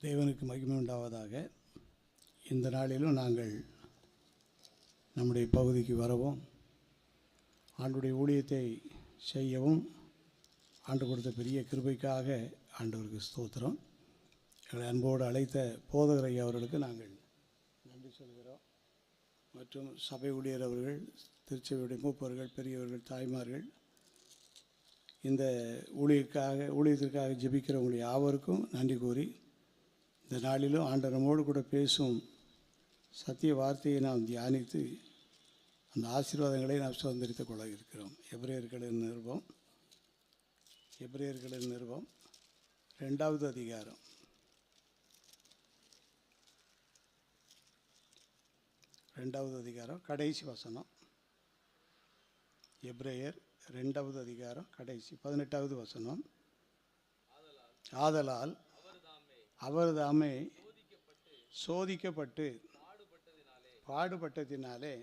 தேவனுக்கு மகிமை உண்டாவதாக. இந்த நாளிலும் நாங்கள் நம்முடைய பகுதிக்கு வரவும் ஆண்டுடைய ஊழியத்தை செய்யவும் ஆண்டு கொடுத்த பெரிய கிருபைக்காக ஆண்டவருக்கு ஸ்தோத்திரம். எங்களை அன்போடு அழைத்த போதகர் ஐயா அவர்களுக்கு நாங்கள் நன்றி சொல்கிறோம். மற்றும் சபை ஊழியர் அவர்கள், திருச்சபையுடைய மூப்பர்கள், பெரியவர்கள், தாய்மார்கள், இந்த ஊழியத்திற்காக ஜெபிக்கிறவங்களுடைய யாவருக்கும் நன்றி கூறி, இந்த நாளிலும் ஆண்டவர் நம்மோடு கூட பேசும் சத்திய வார்த்தையை நாம் தியானித்து அந்த ஆசீர்வாதங்களை நாம் சுதந்திரித்துக் கொள்ள இருக்கிறோம். எபிரேயர்களின் நிருபம் 2வது அதிகாரம் 2வது அதிகாரம் கடைசி வசனம். எபிரேயர் 2வது அதிகாரம் கடைசி 18வது வசனம். ஆதலால் அவர் தாமே சோதிக்கப்பட்டு பாடுபட்டதினாலே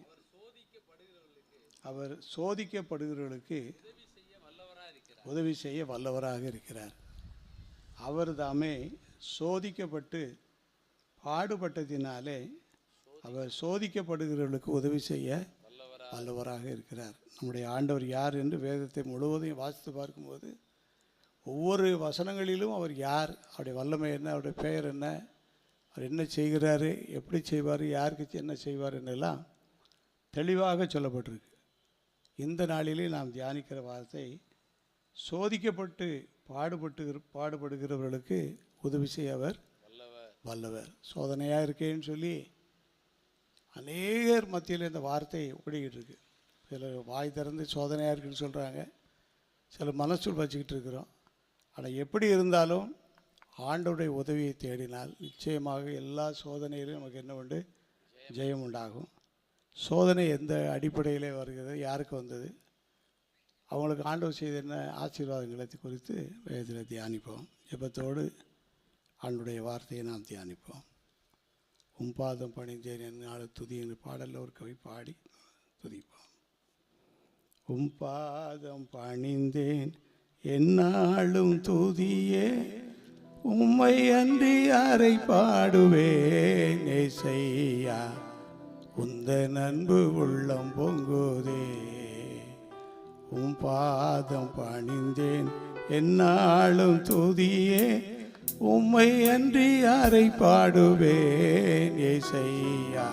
அவர் சோதிக்கப்படுகிறவர்களுக்கு உதவி செய்ய வல்லவராக இருக்கிறார். அவர் தாமே சோதிக்கப்பட்டு பாடுபட்டதினாலே அவர் சோதிக்கப்படுகிறவர்களுக்கு உதவி செய்ய வல்லவராக இருக்கிறார். நம்முடைய ஆண்டவர் யார் என்று வேதத்தை முழுவதையும் வாசித்து பார்க்கும்போது ஒவ்வொரு வசனங்களிலும் அவர் யார், அவருடைய வல்லமை என்ன, அவருடைய பெயர் என்ன, அவர் என்ன செய்கிறாரு, எப்படி செய்வார், யாருக்கு என்ன செய்வார் என்னெல்லாம் தெளிவாக சொல்லப்பட்டிருக்கு. இந்த நாளிலே நாம் தியானிக்கிற வார்த்தை சோதிக்கப்பட்டு பாடுபடுகிறவர்களுக்கு உதவி செய்ய அவர் வல்லவர். சோதனையாக இருக்கேன்னு சொல்லி அநேகர் மத்தியில் இந்த வார்த்தை ஓடிக்கிட்டு இருக்கு. சிலர் வாய் திறந்து சோதனையாக இருக்குன்னு சொல்கிறாங்க, சிலர் மனசுள் வச்சுக்கிட்டு இருக்கிறோம். ஆனால் எப்படி இருந்தாலும் ஆண்டவருடைய உதவியை தேடினால் நிச்சயமாக எல்லா சோதனையிலும் நமக்கு என்ன உண்டு? ஜெயம் உண்டாகும். சோதனை எந்த அடிப்படையில் வருகிறது, யாருக்கு வந்தது, அவங்களுக்கு ஆண்டவர் செய்த என்ன ஆசீர்வாதங்களை குறித்து வேதத்தில் தியானிப்போம். ஜெபத்தோடு ஆண்டவருடைய வார்த்தையை நாம் தியானிப்போம். உம்பாதம் பணிந்தேன் என்னாலும் துதி என்று பாடலில் ஒரு கவி பாடி துதிப்போம். உம்பாதம் பணிந்தேன் என்னாலும் துதியே, உம்மை அன்றி யாரை பாடுவேன் ஏசையா, உந்தன் அன்பு உள்ளம் பொங்குதே. உம் பாதம் பணிந்தேன் என்னாலும் துதியே, உம்மை அன்றி யாரை பாடுவேன் ஏசையா,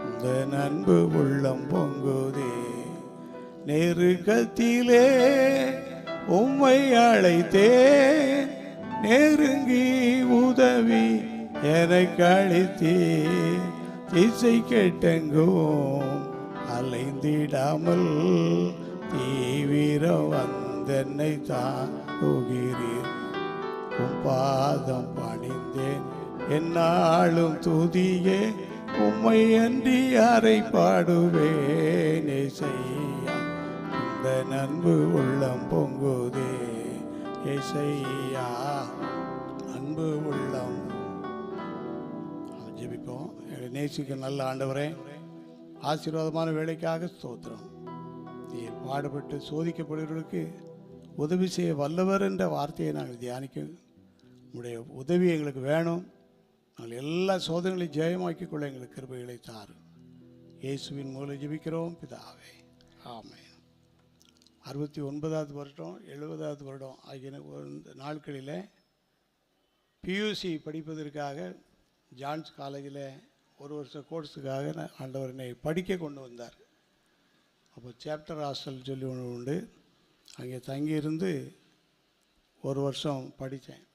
உந்தன் அன்பு உள்ளம் பொங்குதே. நெருக்கத்திலே உம்மை அழைத்தேன், நெருங்கி உதவி எனக்கு அளித்தீர். திசை கெட்டெங்கும் அலைந்திடாமல் தீவிரம் வந்தென்னை தாங்குகிறீர். உம் பாதம் பணிந்தேன் என்னாலும் துதியே, உம்மை அன்றி யாரை பாடுவேன் ஏசையா, இந்த அன்பு உள்ளம் பொங்குதே. ஏசையா அன்பு உள்ளம். ஜெபிப்போம். எங்களை நேசிக்க நல்ல ஆண்டவரே, ஆசீர்வாதமான வேலைக்காக ஸ்தோத்திரம். நீர் பாடுபட்டு சோதிக்கப்படுகிறவர்களுக்கு உதவி செய்ய வல்லவர் என்ற வார்த்தையை நாங்கள் தியானிக்க உங்களுடைய உதவி எங்களுக்கு வேணும். நாங்கள் எல்லா சோதனைகளையும் ஜெயமாக்கிக் கொள்ள எங்களுக்கு கிருபைகளை தாரும். இயேசுவின் மூலம் ஜெபிக்கிறோம் பிதாவே, ஆமென். 69வது வருடம் 70வது வருடம் ஆகிய நாட்களில் பியூசி படிப்பதற்காக ஜான்ஸ் காலேஜில் ஒரு வருஷ கோர்ஸுக்காக ஆண்டவர் என்னை படிக்க கொண்டு வந்தார். அப்போ சாப்டர் ஹாஸ்டல் சொல்லி ஒன்று உண்டு, அங்கே தங்கியிருந்து ஒரு வருஷம் படித்தேன்.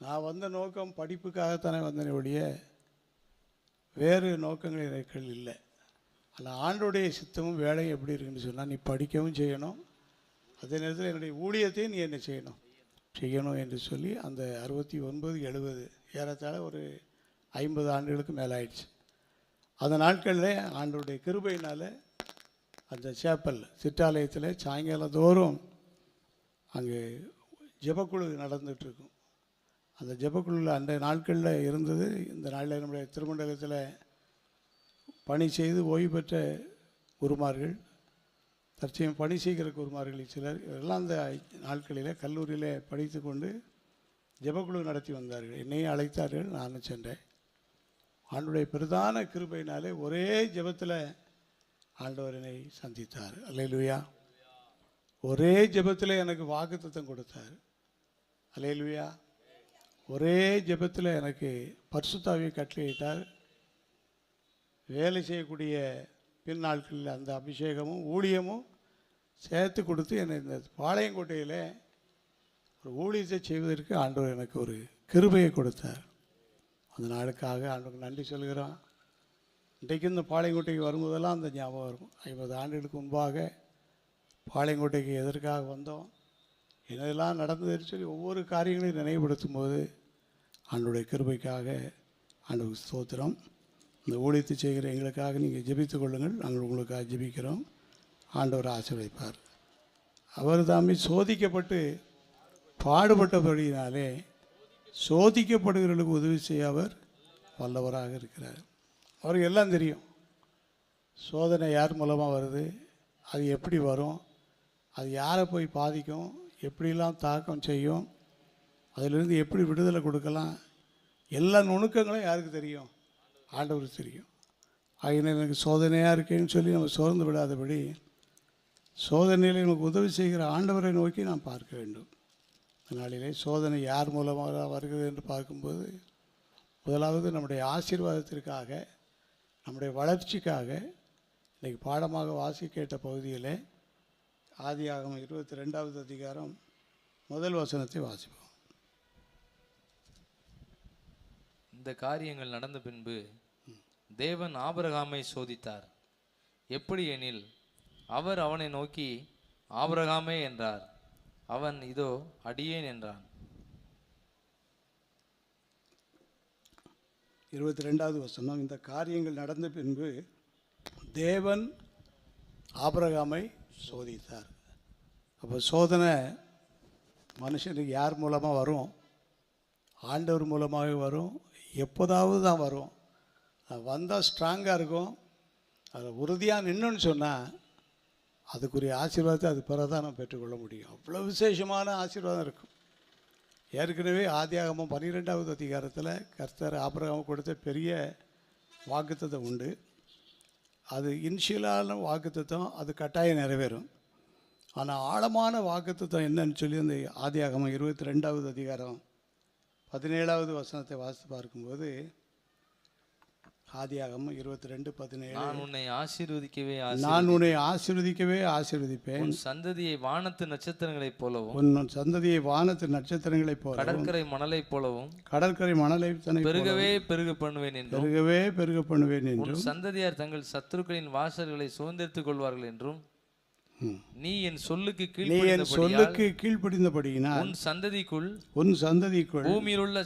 நான் வந்த நோக்கம் படிப்புக்காகத்தானே வந்தேனே ஒழிய வேறு நோக்கங்கள் எனக்கு இல்லை. ஆனால் ஆண்டோடைய சித்தமும் வேலையும் எப்படி இருக்குன்னு சொன்னால், நீ படிக்கவும் செய்யணும், அதே நேரத்தில் என்னுடைய ஊழியத்தையும் நீ என்ன செய்யணும் என்று சொல்லி அந்த 69 70 ஏறத்தாழ ஒரு 50 ஆண்டுகளுக்கு மேலே ஆயிடுச்சு. அந்த நாட்களில் ஆண்டோடைய கிருபையினால் அந்த சேப்பல் சிற்றாலயத்தில் சாயங்காலம் தோறும் அங்கே ஜெபக்குழு நடந்துகிட்ருக்கும். அந்த ஜெபக்குழுவில் அந்த நாட்களில் இருந்தது. இந்த நாளில் நம்முடைய திருமண்டலத்தில் பணி செய்து ஓய்வு பெற்ற குருமார்கள், தற்சமயம் பணி செய்கிற குருமார்கள் சிலர் எல்லாம் அந்த நாட்களில் கல்லூரியில் படித்து கொண்டு ஜெபக்குழு நடத்தி வந்தார்கள். என்னையும் அழைத்தார்கள், நானும் சென்றேன். ஆண்டவருடைய பிரதான கிருபையினாலே ஒரே ஜெபத்தில் ஆண்டவர் என்னை சந்தித்தார். அல்லேலூயா. ஒரே ஜெபத்தில் எனக்கு வாக்குத்தத்தம் கொடுத்தார். அல்லேலூயா. ஒரே ஜெபத்தில் எனக்கு பரிசுத்த ஆவியை கட்டளையிட்டார். வேலை செய்யக்கூடிய பின் நாட்களில் அந்த அபிஷேகமும் ஊழியமும் சேர்த்து கொடுத்து என்னை இந்த பாளையங்கோட்டையில் ஒரு ஊழியத்தை செய்வதற்கு ஆண்டவர் எனக்கு ஒரு கிருபையை கொடுத்தார். அந்த நாளுக்காக ஆண்டவருக்கு நன்றி சொல்கிறோம். இன்றைக்கு இந்த பாளையங்கோட்டைக்கு வரும்போதெல்லாம் அந்த ஞாபகம் இருக்கும். 50 ஆண்டுகளுக்கு முன்பாக பாளையங்கோட்டைக்கு எதற்காக வந்தோம், என்னதெல்லாம் நடந்ததுன்னு சொல்லி ஒவ்வொரு காரியங்களையும் நினைவுபடுத்தும் போது ஆண்டவருடைய கிருபைக்காக ஆண்டவருக்கு ஸ்தோத்திரம். இந்த ஊழியத்தை செய்கிற எங்களுக்காக நீங்கள் ஜெபித்து கொள்ளுங்கள், நாங்கள் உங்களுக்காக ஜெபிக்கிறோம். ஆண்டவர் ஆசீர்வதிப்பார். அவர் தாமே சோதிக்கப்பட்டு பாடுபட்டபடியினாலே சோதிக்கப்படுகிறவர்களுக்கு உதவி செய்ய அவர் வல்லவராக இருக்கிறார். அவருக்கு எல்லாம் தெரியும். சோதனை யார் மூலமாக வருது, அது எப்படி வரும், அது யாரை போய் பாதிக்கும், எப்படிலாம் தாக்கம் செய்யும், அதிலிருந்து எப்படி விடுதலை கொடுக்கலாம், எல்லா நுணுக்கங்களும் யாருக்கு தெரியும், ஆண்டவருக்கு தெரியும். ஆகினால் எனக்கு சோதனையாக இருக்கேன்னு சொல்லி நம்ம சோர்ந்து விடாதபடி சோதனையில் எனக்கு உதவி செய்கிற ஆண்டவரை நோக்கி நாம் பார்க்க வேண்டும். அதனாலே சோதனை யார் மூலமாக வருகிறது என்று பார்க்கும்போது முதலாவது நம்முடைய ஆசீர்வாதத்திற்காக, நம்முடைய வளர்ச்சிக்காக இன்றைக்கி பாடமாக வாசி கேட்ட பகுதியில் ஆதியாகமம் 22வது அதிகாரம் முதல் வசனத்தை வாசிப்போம். இந்த காரியங்கள் நடந்த பின்பு தேவன் ஆபிரகாமை சோதித்தார். எப்படி எனில், அவர் அவனை நோக்கி ஆபிரகாமே என்றார். அவன் இதோ அடியேன் என்றான். 22வது வசனம். இந்த காரியங்கள் நடந்த பின்பு தேவன் ஆபிரகாமை சோதித்தார். அப்போ சோதனை மனுஷனுக்கு யார் மூலமாக வரும்? ஆண்டவர் மூலமாக வரும். எப்போதாவது தான் வரும். அது வந்தால் ஸ்ட்ராங்காக இருக்கும். அதை உறுதியாக நின்றுன்னு சொன்னால் அதுக்குரிய ஆசீர்வாதத்தை அது பிறகு தான் நம்ம பெற்றுக்கொள்ள முடியும். அவ்வளோ விசேஷமான ஆசீர்வாதம் இருக்கும். ஏற்கனவே ஆதியாகமம் 12வது அதிகாரத்தில் கர்த்தர் ஆபிரகாமுக்கு கொடுத்த பெரிய வாக்குத்தத்தம் உண்டு. அது இனிஷியலான வாக்குத்தத்தம், அது கட்டாயம் நிறைவேறும். ஆனால் ஆழமான வாக்குத்தத்தம் என்னன்னு சொல்லி அந்த ஆதியாகமம் 22வது அதிகாரம் 17வது வசனத்தை வாசித்து பார்க்கும்போது, ஆதியாகமம் 22:17, நான் உன்னை ஆசீர்வதிக்கவே ஆசீர்வதிப்பேன். உன் சந்ததியை வானத்து நட்சத்திரங்களைப் போலவும், உன் சந்ததியை வானத்து நட்சத்திரங்களைப் போலவும், கடற்கரை மணலைப் போலவும், கடற்கரை மணலை பெருகவே பெருக பண்ணுவேன் என்றும், பெருகவே பெருக பண்ணுவேன் என்றும், உன் சந்ததியார் தங்கள் சத்துருக்களின் வாசல்களை சுதந்திரித்துக் கொள்வார்கள் என்றும், நீ என் சொல்லுக்கு கீழ்ப்படிந்தபடியினால் உன் சந்ததிக்குள் பூமியில் உள்ள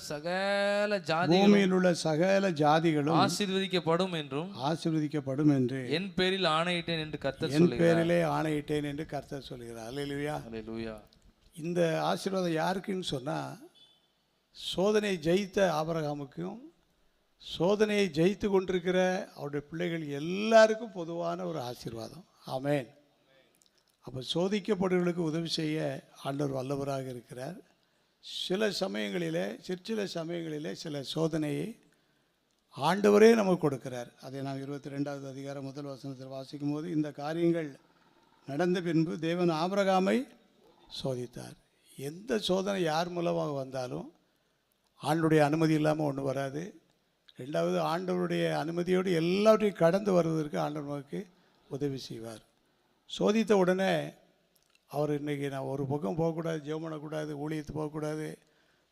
சகல ஜாதிகளும் ஆசீர்வதிக்கப்படும் என்று என் பேரில் ஆணையிட்டேன் என்று கர்த்தர் சொல்கிறார். என் பேரிலே ஆணையிட்டேன் என்று கர்த்தர் சொல்கிறார். அல்லேலூயா. அல்லேலூயா. இந்த ஆசீர்வாதம் யாருக்குன்னு சொன்னால், சோதனையை ஜெயித்த ஆபிரகாமுக்கும் சோதனையை ஜெயித்து கொண்டிருக்கிற அவருடைய பிள்ளைகள் எல்லாருக்கும் பொதுவான ஒரு ஆசீர்வாதம். ஆமென். அப்போ சோதிக்கப்படுவர்களுக்கு உதவி செய்ய ஆண்டவர் வல்லவராக இருக்கிறார். சில சமயங்களிலே சில சோதனையை ஆண்டவரே நமக்கு கொடுக்கிறார். அதை நாம் 22வது அதிகாரம் முதல் வசனத்தில் வாசிக்கும் போது, இந்த காரியங்கள் நடந்த பின்பு தேவன் ஆபிரகாமை சோதித்தார். எந்த சோதனை யார் மூலமாக வந்தாலும் ஆண்டவருடைய அனுமதி இல்லாமல் ஒன்று வராது. ரெண்டாவது, ஆண்டவருடைய அனுமதியோடு எல்லாவற்றையும் கடந்து வருவதற்கு ஆண்டவர் நமக்கு உதவி செய்வார். சோதித்த உடனே அவர் இன்றைக்கி நான் ஒரு பக்கம் போகக்கூடாது, ஜெபம் பண்ணக்கூடாது, ஊழியத்து போகக்கூடாது,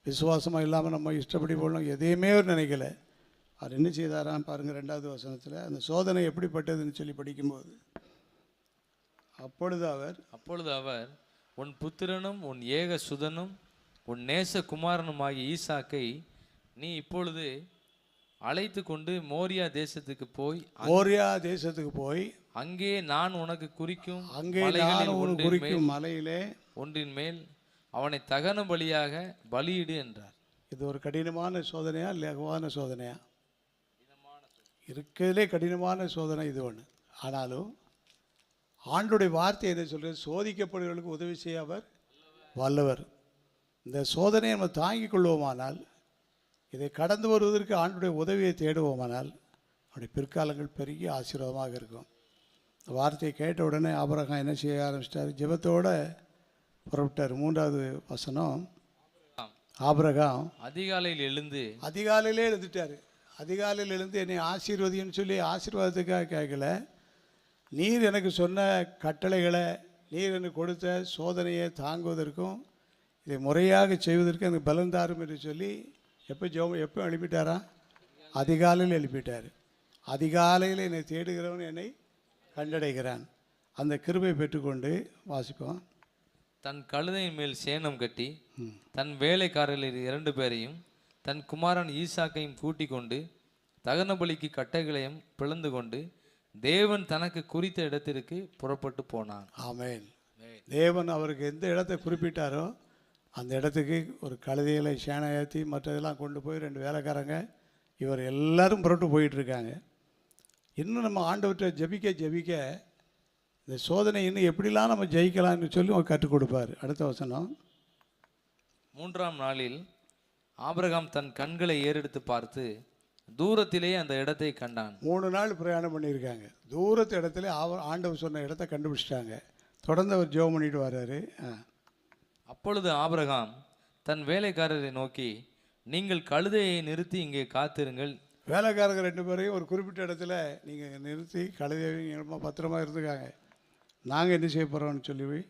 விசுவாசமாக இல்லாமல் நம்ம இஷ்டப்படி போடணும், எதையுமே அவர் நினைக்கல. அவர் என்ன செய்தாரான்னு பாருங்கள். 2வது வசனத்தில் அந்த சோதனை எப்படிப்பட்டதுன்னு சொல்லி படிக்கும்போது, அப்பொழுது அவர் உன் புத்திரனும் உன் ஏக சுதனும் உன் நேச குமாரனுமாகிய ஈசாக்கை நீ இப்பொழுது அழைத்து கொண்டு மோரியா தேசத்துக்கு போய் அங்கே நான் உனக்கு குறிக்கும் மலையிலே ஒன்றின் மேல் அவனை தகன பலியாக பலியிடு என்றார். இது ஒரு கடினமான சோதனையா, லகுவான சோதனையா? இருக்கிறதுலே கடினமான சோதனை இது ஒன்று. ஆனாலும் ஆண்டோடைய வார்த்தை என்ன சொல்கிறது? சோதிக்கப்படுவர்களுக்கு உதவி செய்ய அவர் வல்லவர். இந்த சோதனையை நம்ம தாங்கிக் கொள்வோமானால், இதை கடந்து வருவதற்கு ஆண்டுடைய உதவியை தேடுவோமானால், அவருடைய பிற்காலங்கள் பெரிய ஆசீர்வாதமாக இருக்கும். வார்த்தையை கேட்ட உடனே ஆபிரகாம் என்ன செய்ய ஆரம்பிச்சிட்டார்? ஜெபத்தோடு புறப்பட்டார். 3வது வசனம், ஆபிரகாம் அதிகாலையில் அதிகாலையிலே எழுந்துட்டார். அதிகாலையில் எழுந்து என்னை ஆசீர்வதின்னு சொல்லி ஆசீர்வாதத்துக்காக கேட்கல, நீர் எனக்கு சொன்ன கட்டளைகளை, நீர் எனக்கு கொடுத்த சோதனையை தாங்குவதற்கும் இதை முறையாக செய்வதற்கு எனக்கு பலன் தாரும் என்று சொல்லி எப்போ எழுப்பிட்டாரா? அதிகாலையில் எழுப்பிட்டார். அதிகாலையில் என்னை தேடுகிறவன் என்னை கண்டடைகிறான். அந்த கிருபை பெற்றுக்கொண்டு வாசிப்போம். தன் கழுதையின் மேல் சேணம் கட்டி தன் வேலைக்காரர்கள் 2 பேரையும் தன் குமாரன் ஈசாக்கையும் கூட்டிக் கொண்டு தகன பலிக்கு கட்டைகளையும் பிளந்து கொண்டு தேவன் தனக்கு குறித்த இடத்திற்கு புறப்பட்டு போனான். ஆமென். தேவன் அவருக்கு எந்த இடத்தை குறிப்பிட்டாரோ அந்த இடத்துக்கு ஒரு கழுதைகளை சேனை ஏற்றி மற்றதெல்லாம் கொண்டு போய் 2 வேலைக்காரங்க இவர் எல்லாரும் புறப்பட்டு போயிட்டுருக்காங்க. இன்னும் நம்ம ஆண்டவற்றை ஜெபிக்க இந்த சோதனை இன்னும் எப்படிலாம் நம்ம ஜெயிக்கலாம்னு சொல்லி அவர் கற்றுக் கொடுப்பார். அடுத்த வசனம், 3ஆம் நாளில் ஆபிரகாம் தன் கண்களை ஏறெடுத்து பார்த்து தூரத்திலே அந்த இடத்தை கண்டான். 3 நாள் பிரயாணம் பண்ணியிருக்காங்க. தூரத்து இடத்துல ஆண்டவர் சொன்ன இடத்த கண்டுபிடிச்சிட்டாங்க. தொடர்ந்து அவர் ஜெபம் பண்ணிட்டு வர்றாரு. அப்பொழுது ஆபிரகாம் தன் வேலைக்காரரை நோக்கி, நீங்கள் கழுதையை நிறுத்தி இங்கே காத்திருங்கள். வேலைக்காரங்க 2 பேரையும் ஒரு குறிப்பிட்ட இடத்துல நீங்கள் நிறுத்தி கழுதையை பத்திரமா இருந்துக்காங்க, நாங்கள் என்ன செய்ய போகிறோம்னு சொல்லி,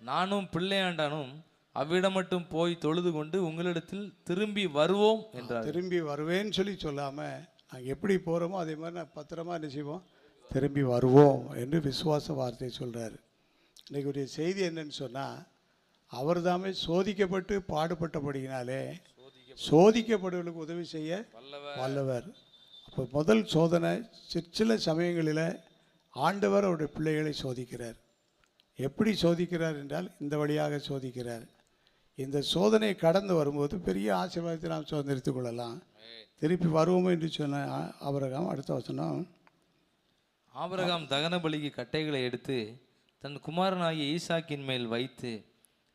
நானும் பிள்ளையாண்டானும் அவ்விடம் மட்டும் போய் தொழுது கொண்டு உங்களிடத்தில் திரும்பி வருவோம் என்றார். திரும்பி வருவேன்னு சொல்லி சொல்லாமல் நாங்கள் எப்படி போகிறோமோ அதே மாதிரி நான் பத்திரமா என்ன செய்வோம், திரும்பி வருவோம் என்று விசுவாச வார்த்தை சொல்கிறார். இன்றைக்குரிய செய்தி என்னன்னு சொன்னால், அவர் தாமே சோதிக்கப்பட்டு பாடுபட்டபடியினாலே சோதிக்கப்படுவர்களுக்கு உதவி செய்ய வல்லவர். அப்போ முதல் சோதனை சில சமயங்களில் ஆண்டவர் அவருடைய பிள்ளைகளை சோதிக்கிறார். எப்படி சோதிக்கிறார் என்றால் இந்த வழியாக சோதிக்கிறார். இந்த சோதனையை கடந்து வரும்போது பெரிய ஆசீர்வாதத்தை நாம் சுதந்திரித்துக் கொள்ளலாம். திருப்பி வருவோம் என்று சொன்ன ஆபிரகாம். அடுத்த வசனம், ஆபிரகாம் தகன பலிக்கு கட்டைகளை எடுத்து தன் குமாரனாகிய ஈசாக்கின் மேல் வைத்து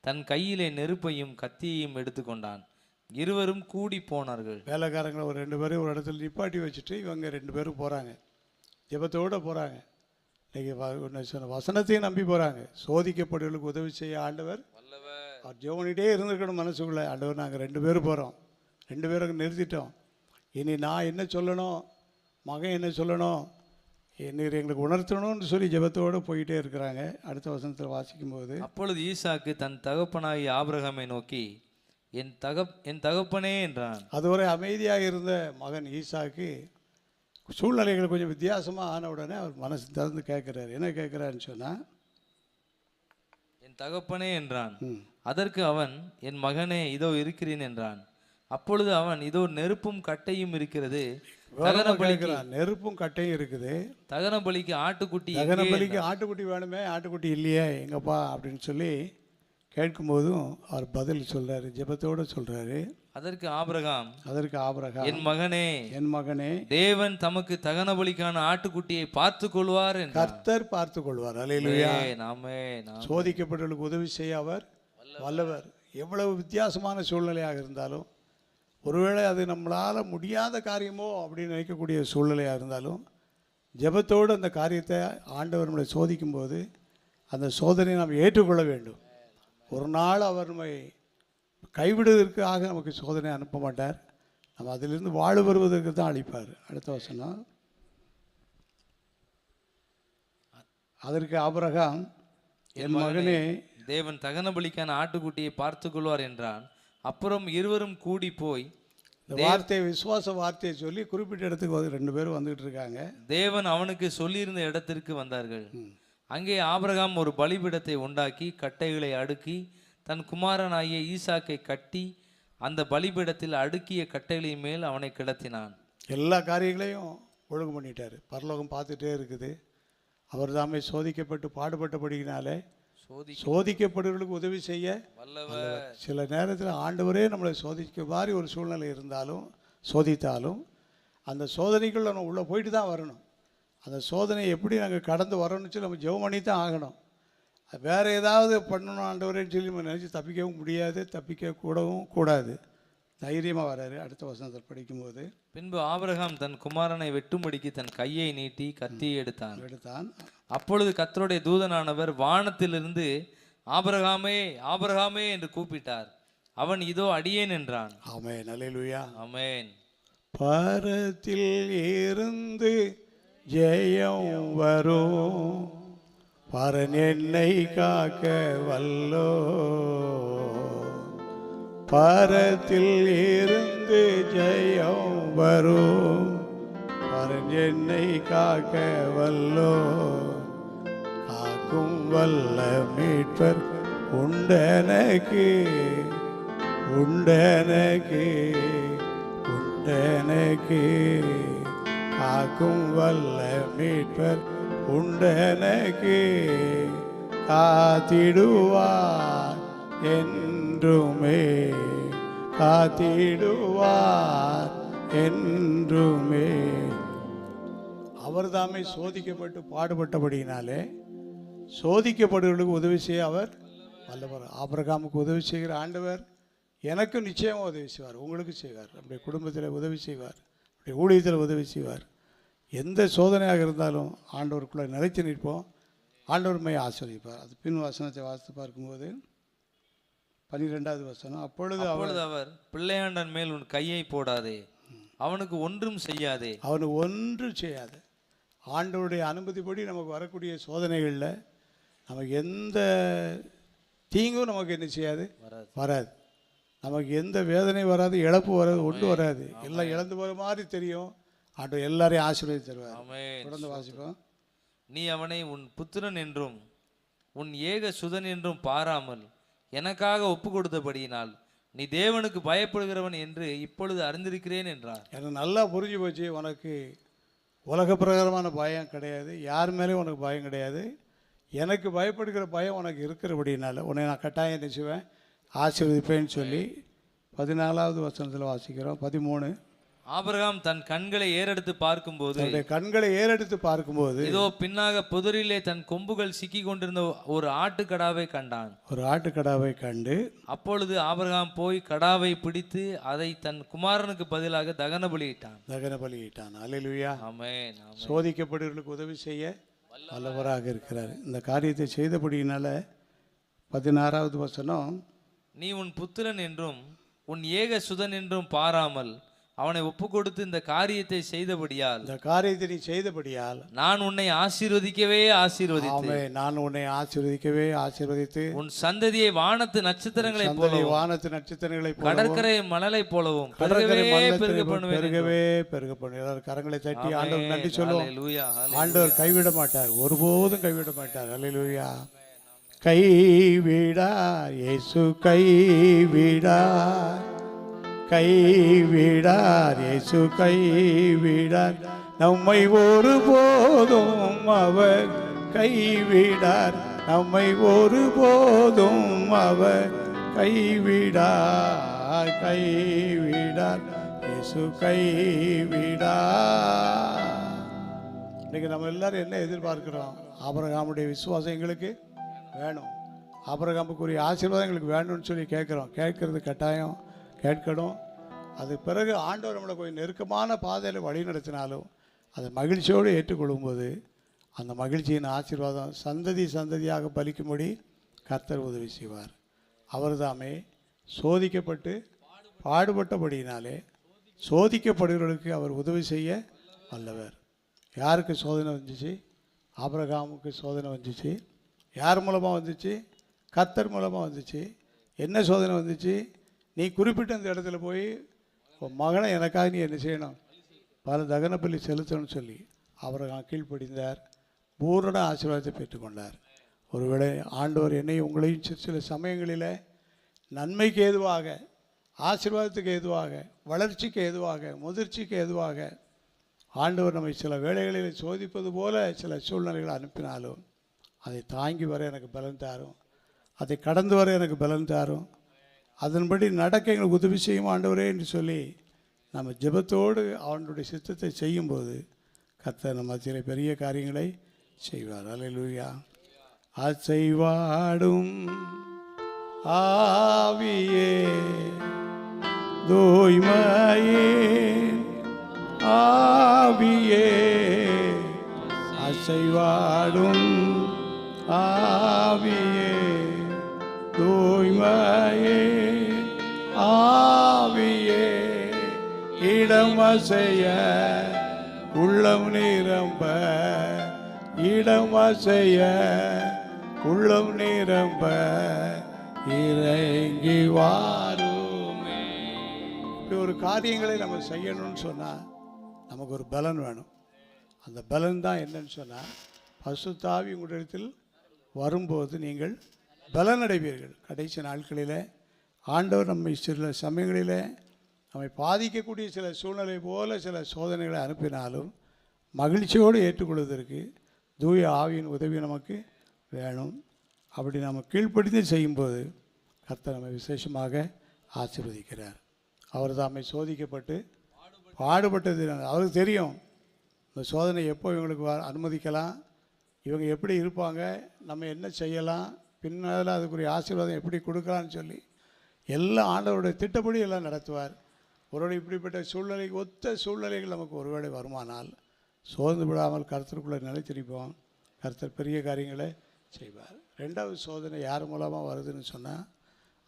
தன் கையிலே நெருப்பையும் கத்தியையும் எடுத்துக்கொண்டான். இருவரும் கூடி போனார்கள். வேலைக்காரங்களை ஒரு 2 பேரும் ஒரு இடத்துல நிப்பாட்டி வச்சுட்டு இவங்க 2 பேரும் போகிறாங்க. ஜெபத்தோடு போகிறாங்க. இன்றைக்கி சொன்ன வசனத்தையும் நம்பி போகிறாங்க. சோதிக்கப்படுவர்களுக்கு உதவி செய்ய ஆண்டவர் அவர் ஜெபனிட்டே இருந்திருக்கணும் மனசுக்குள்ளே. ஆண்டவர் நாங்கள் 2 பேரும் போகிறோம், 2 பேரும் நிறுத்திட்டோம், இனி நான் என்ன சொல்லணும், மகன் என்ன சொல்லணும், நீர் எங்களுக்கு உணர்த்தணும்னு சொல்லி ஜெபத்தோடு போயிட்டே இருக்கிறாங்க. அடுத்த வசனத்தில் வாசிக்கும்போது, அப்பொழுது ஈசாக்கு தன் தகப்பனாகிய ஆபிரகாமை நோக்கி, என் தகப்பனே என்றான். அதுவரை அமைதியாக இருந்த மகன் ஈசாக்கு சூழ்நிலைகள் கொஞ்சம் வித்தியாசமாக ஆன உடனே அவர் மனசு திறந்து கேட்குறாரு. என்ன கேட்குறாருன்னு சொன்னால், என் தகப்பனே என்றான். அதற்கு அவன், என் மகனே இதோ இருக்கிறேன் என்றான். அப்பொழுது அவன், இதோ நெருப்பும் கட்டையும் இருக்கிறது, நெருப்பும் கட்டையும் இருக்குது, தகன பலிக்கு ஆட்டுக்குட்டி, தகன பலிக்கு ஆட்டுக்குட்டி வேணுமே, ஆட்டுக்குட்டி இல்லையே எங்கப்பா அப்படின்னு சொல்லி கேட்கும்போதும் அவர் பதில் சொல்றாரு, ஜெபத்தோடு சொல்றாரு. அதற்கு ஆபிரகாம், என் மகனே தேவன் தமக்கு தகன பலிக்கான ஆட்டுக்குட்டியை பார்த்து கொள்வார் என்றார். கர்த்தர் பார்த்து கொள்வார். அல்லேலூயா. நாமே சோதிக்கப்பட்டவர்களுக்கு உதவி செய்ய அவர் வல்லவர். எவ்வளவு வித்தியாசமான சூழ்நிலையாக இருந்தாலும், ஒருவேளை அது நம்மளால் முடியாத காரியமோ அப்படின்னு நினைக்கக்கூடிய சூழ்நிலையாக இருந்தாலும், ஜெபத்தோடு அந்த காரியத்தை ஆண்டவர் நம்மளை சோதிக்கும்போது அந்த சோதனையை நாம் ஏற்றுக்கொள்ள வேண்டும். ஒரு நாள் அவர் நம்மை கைவிடுவதற்காக நமக்கு சோதனை அனுப்ப மாட்டார். நம்ம அதிலிருந்து வாழ் வருவதற்கு தான் அளிப்பார். அடுத்த வசனம், அதற்கு ஆபிரகாம், என் மகனே தேவன் தகன பலிக்கான ஆட்டுக்குட்டியை பார்த்து கொள்வார் என்றான். அப்புறம் இருவரும் கூடி போய், இந்த வார்த்தையை விசுவாச வார்த்தையை சொல்லி குறிப்பிட்ட இடத்துக்கு 2 பேரும் வந்துகிட்டு இருக்காங்க. தேவன் அவனுக்கு சொல்லியிருந்த இடத்திற்கு வந்தார்கள். அங்கே ஆபிரகாம் ஒரு பலிபீடத்தை உண்டாக்கி கட்டைகளை அடுக்கி தன் குமாரனாகிய ஈசாக்கை கட்டி அந்த பலிபீடத்தில் அடுக்கிய கட்டைகளின் மேல் அவனை கிடத்தினான். எல்லா காரியங்களையும் ஒழுங்கு பண்ணிட்டார். பரலோகம் பார்த்துட்டே இருக்குது. அவர் தாமே சோதிக்கப்பட்டு பாடுபட்டபடியினாலே சோதிக்கப்படுவர்களுக்கு உதவி செய்ய வல்லவர். சில நேரத்தில் ஆண்டவரே நம்மளை சோதிக்க மாதிரி ஒரு சூழ்நிலை இருந்தாலும் சோதித்தாலும் அந்த சோதனைக்குள்ள நம்ம உள்ளே போயிட்டு தான் வரணும். அந்த சோதனையை எப்படி நாங்கள் கடந்து வரணும்னு சொல்லி நம்ம ஜெபம் பண்ணி தான் ஆகணும். வேறு ஏதாவது பண்ணணும் ஆண்டவரேன்னு சொல்லி நம்ம நினச்சி தப்பிக்கவும் முடியாது, தப்பிக்க கூடாது. தைரியமாக வராரு. அடுத்த வசனத்தை படிக்கும்போது, பின்பு ஆபிரகாம் தன் குமாரனை வெட்டும்படிக்கு தன் கையை நீட்டி கத்தியை எடுத்தான். அப்பொழுது கர்த்தருடைய தூதனானவர் வானத்திலிருந்து ஆபிரகாமே ஆபிரகாமே என்று கூப்பிட்டார். அவன் இதோ அடியேன் என்றான். ஆமென், அல்லேலூயா. ஆமென். பரத்தில் இருந்து ஜெயம் வரும், பரன் என்னை காக்க வல்லோ. பரத்தில் இருந்து ஜெயம் வரும், பரன் என்னை காக்க வல்லோ. காக்கும் வல்ல மீட்பர் உண்டனக்கு, உண்டனக்கு, உண்டனக்கு. காக்கும் வல்ல மீட்பர் உண்டனக்கு. காத்திடுவார் என்றுமே, காத்திடுவார் என்றுமே. அவர்தாமே சோதிக்கப்பட்டு பாடுபட்டபடியினாலே சோதிக்கப்படுவர்களுக்கு உதவி செய்ய அவர் வல்லவர். ஆபிரகாமுக்கு உதவி செய்கிற ஆண்டவர் எனக்கு நிச்சயமாக உதவி செய்வார், உங்களுக்கு செய்வார், நம்முடைய குடும்பத்தில் உதவி செய்வார், நம்முடைய ஊழியத்தில் உதவி செய்வார். எந்த சோதனையாக இருந்தாலும் ஆண்டவருக்குள்ளே நிலைத்து நிற்போம், ஆண்டவர் மையை ஆசீர்வதிப்பார். அது பின் வசனத்தை வாசித்து பார்க்கும்போது 12வது வசனம், அப்பொழுது அவர் பிள்ளையாண்டன் மேல் உன் கையை போடாதே, அவனுக்கு ஒன்றும் செய்யாதே. அவனுக்கு ஒன்றும் செய்யாது. ஆண்டவருடைய அனுமதிப்படி நமக்கு வரக்கூடிய சோதனைகளில் நமக்கு எந்த தீங்கும் நமக்கு என்ன செய்யாது, வராது. நமக்கு எந்த வேதனை வராது, இழப்பு வராது, ஒன்றும் வராது. எல்லாம் இழந்து போகிற மாதிரி தெரியும். ஆண்டவர் எல்லாரையும் ஆசீர்வதி தருவார். தொடர்ந்து வாசிப்போம். நீ அவனை உன் புத்திரன் என்றும் உன் ஏக சுதன் என்றும் பாராமல் எனக்காக ஒப்பு கொடுத்தபடியினால் நீ தேவனுக்கு பயப்படுகிறவன் என்று இப்பொழுது அறிந்திருக்கிறேன் என்றார். எனக்கு நல்லா புரிஞ்சு போச்சு, உனக்கு உலக பிரகாரமான பயம் கிடையாது, யார் மேலேயும் உனக்கு பயம் கிடையாது. எனக்கு பயப்படுகிற பயம் உனக்கு இருக்கிறபடினால உன்னை நான் கட்டாயம் நினைச்சுவேன், ஆசீர்வதிப்பேன்னு சொல்லி 14வது வசனத்தில் வாசிக்கிறோம். 13, ஆபிரகாம் தன் கண்களை ஏறெடுத்து பார்க்கும்போது, கண்களை ஏறெடுத்து பார்க்கும்போது இதோ பின்னாக புதரிலே தன் கொம்புகள் சிக்கி கொண்டிருந்த ஒரு ஆட்டுக்கடாவை கண்டான். ஒரு ஆட்டுக்கடாவை கண்டு, அப்பொழுது ஆபிரகாம் போய் கடாவை பிடித்து அதை தன் குமாரனுக்கு பதிலாக தகன பலியிட்டான். அல்லேலூயா. ஆமென். சோதிக்கப்படுவர்களுக்கு உதவி செய்ய வல்லவராக இருக்கிறார். இந்த காரியத்தை செய்தபடியினால 16வது வசனம், நீ உன் புத்திரன் என்றும் உன் ஏக சுதன் என்றும் பாராமல் அவனை ஒப்பு கொடுத்து இந்த காரியத்தை செய்தபடியால், இந்த காரியத்தை நீ செய்தபடியால் நான் உன்னை ஆசீர்வதிக்கவே ஆசீர்வதித்து, நான் உன்னை ஆசீர்வதிக்கவே ஆசீர்வதித்து உன் சந்ததியை வானத்து நட்சத்திரங்களை போலவும் வானத்து நட்சத்திரங்களை போலவும் கடற்கரை மணலை போலவும் கடற்கரை பெருக பண்ணுவேன். எல்லாரும் கரங்களை தட்டி ஆண்டவர் நன்றி சொல்லுவோம். அல்லேலூயா. ஆண்டவர் கைவிட மாட்டார், ஒருபோதும் கைவிட மாட்டார். அல்லேலூயா. கைவிடார் இயேசு, கைவிடார், கைவிடார் இயேசு, கைவிடார் நம்மை ஒருபோதும் அவர், கைவிடார் நம்மை ஒருபோதும் அவர், கைவிடார், கைவிடார் இயேசு, கைவிடார். இன்னைக்கு நம்ம எல்லாரும் என்ன எதிர்பார்க்கிறோம்? ஆபிரகாமுடைய விசுவாசம் எங்களுக்கு வேணும், ஆபிரகாமுக்குரிய ஆசீர்வாதம் எங்களுக்கு வேணும்னு சொல்லி கேட்குறோம். கேட்கறது கட்டாயம், கேட்கணும். அது பிறகு ஆண்டவர் நம்மளை கொஞ்சம் நெருக்கமான பாதையில் வழி நடத்தினாலும் அதை மகிழ்ச்சியோடு ஏற்றுக்கொள்ளும்போது அந்த மகிழ்ச்சியின் ஆசீர்வாதம் சந்ததி சந்ததியாக பலிக்கும்படி கர்த்தர் உதவி செய்வார். அவர் தாமே சோதிக்கப்பட்டு பாடுபட்டபடியினாலே சோதிக்கப்படுகிறவர்களுக்கு அவர் உதவி செய்ய வல்லவர். யாருக்கு சோதனை வந்துச்சு? ஆபிரகாமுக்கு சோதனை வந்துச்சு. யார் மூலமாக வந்துச்சு? கர்த்தர் மூலமாக வந்துச்சு. என்ன சோதனை வந்துச்சு? நீ குறிப்பிட்ட அந்த இடத்துல போய் உன் மகனை எனக்காக நீ என்ன செய்யணும், பல தகன பலி செலுத்தணும்னு சொல்லி ஆபிரகாம் கீழ்ப்படிந்தார், பூரண ஆசீர்வாதத்தை பெற்றுக்கொண்டார். ஒருவேளை ஆண்டவர் என்னையும் உங்களையும் சில சமயங்களில் நன்மைக்கு ஏதுவாக, ஆசீர்வாதத்துக்கு ஏதுவாக, வளர்ச்சிக்கு ஏதுவாக, முதிர்ச்சிக்கு ஏதுவாக ஆண்டவர் நம்மை சில வேளைகளில் சோதிப்பது போல சில சூழ்நிலைகளை அனுப்பினாலும் அதை தாங்கி வர எனக்கு பலன் தாரும், அதை கடந்து வர எனக்கு பலன் தாரும், அதன்படி நடக்க எங்களுக்கு உதவி செய்யும் ஆண்டவரே என்று சொல்லி நம்ம ஜெபத்தோடு அவனுடைய சித்தத்தை செய்யும்போது கர்த்தர் நம்ம மத்தியில் பெரிய காரியங்களை செய்வார். அல்லேலூயா. அசைவாடும் ஆவியே தூய்மையே ஆவியே அசைவாடும் ஆவியே தூய்மையே ஆவியே இடமசைய உள்ளம் நிரம்ப இடமசைய உள்ளம் நிரம்ப இறங்கி வாருமே. இப்படி ஒரு காரியங்களை நம்ம செய்யணும்னு சொன்னால் நமக்கு ஒரு பலன் வேணும். அந்த பலன் தான் என்னன்னு சொன்னால் பரிசுத்த ஆவி உங்களிடத்தில் வரும்போது நீங்கள் பலனடைவீர்கள். கடைசி நாட்களில் ஆண்டவர் நம்மை சில சமயங்களில் நம்மை பாதிக்கக்கூடிய சில சூழ்நிலை போல சில சோதனைகளை அனுப்பினாலும் மகிழ்ச்சியோடு ஏற்றுக்கொள்வதற்கு தூய ஆவியின் உதவி நமக்கு வேணும். அப்படி நம்ம கீழ்ப்படிந்து செய்யும்போது கர்த்தர் நம்மை விசேஷமாக ஆசீர்வதிக்கிறார். அவர் தாமை சோதிக்கப்பட்டு பாடுபட்டது அவருக்கு தெரியும். இந்த சோதனை எப்போ இவங்களுக்கு அனுமதிக்கலாம், இவங்க எப்படி இருப்பாங்க, நம்ம என்ன செய்யலாம், பின்னால் அதுக்குரிய ஆசீர்வாதம் எப்படி கொடுக்கலான்னு சொல்லி எல்லாம் ஆண்டவருடைய திட்டப்படி எல்லாம் நடத்துவார். ஒருவேளை இப்படிப்பட்ட சூழ்நிலைக்கு ஒத்த சூழ்நிலைகள் நமக்கு ஒருவேளை வருமானால் சோர்ந்து விடாமல் கர்த்தருக்குள்ளே நிலைத்திருப்போம். கர்த்தர் பெரிய காரியங்களை செய்வார். ரெண்டாவது சோதனை யார் மூலமாக வருதுன்னு சொன்னால்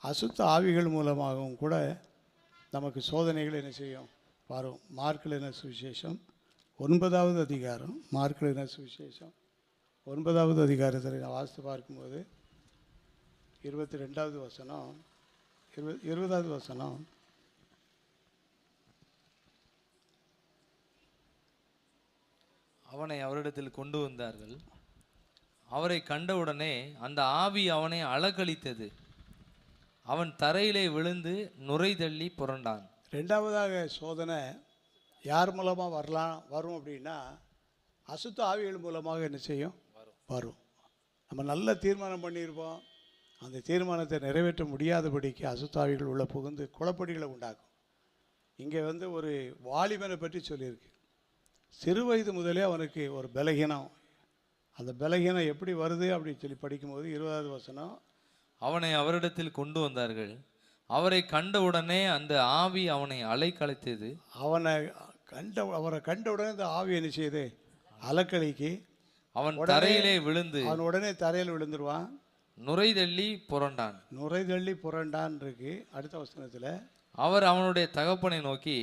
அசுத்த ஆவிகள் மூலமாகவும் கூட நமக்கு சோதனைகள் என்ன செய்யும் வரும். மார்க்கில் சுவிசேஷம் 9வது அதிகாரம், மார்க்கில் சுவிசேஷம் 9வது அதிகாரத்தில் நான் வாசித்து பார்க்கும்போது 22வது வசனம் 20வது வசனம், அவனை அவரிடத்தில் கொண்டு வந்தார்கள். அவரை கண்டவுடனே அந்த ஆவி அவனை அலக்களித்தது. அவன் தரையிலே விழுந்து நுரை தள்ளி புரண்டான். ரெண்டாவதாக சோதனை யார் மூலமாக வரும் அப்படின்னா அசுத்த ஆவிகள் மூலமாக என்ன செய்யும் வரும். நம்ம நல்ல தீர்மானம் பண்ணியிருப்போம், அந்த தீர்மானத்தை நிறைவேற்ற முடியாதபடிக்கு அசுத்த ஆவிகள் உள்ள புகுந்து குழப்படிகளை உண்டாக்கும். இங்கே ஒரு வாலிபனை பற்றி சொல்லியிருக்கு. சிறு வயது முதலே அவனுக்கு ஒரு பலகீனம். அந்த பலகீனம் எப்படி வருது அப்படின்னு சொல்லி படிக்கும்போது 20வது வசனம், அவனை அவரிடத்தில் கொண்டு வந்தார்கள். அவரை கண்டவுடனே அந்த ஆவி அவனை அலைக்கழித்தது. அவரை கண்டவுடனே அந்த ஆவி என்ன செய்யுது அலக்களிக்கு. அவன் தரையிலே விழுந்து, அவன் உடனே தரையில் விழுந்துருவான், நுரை தள்ளி புரண்டான். நுரை தள்ளி புரண்டான் இருக்கு. அடுத்த வசனத்தில் அவர் அவனுடைய தகப்பனை நோக்கி,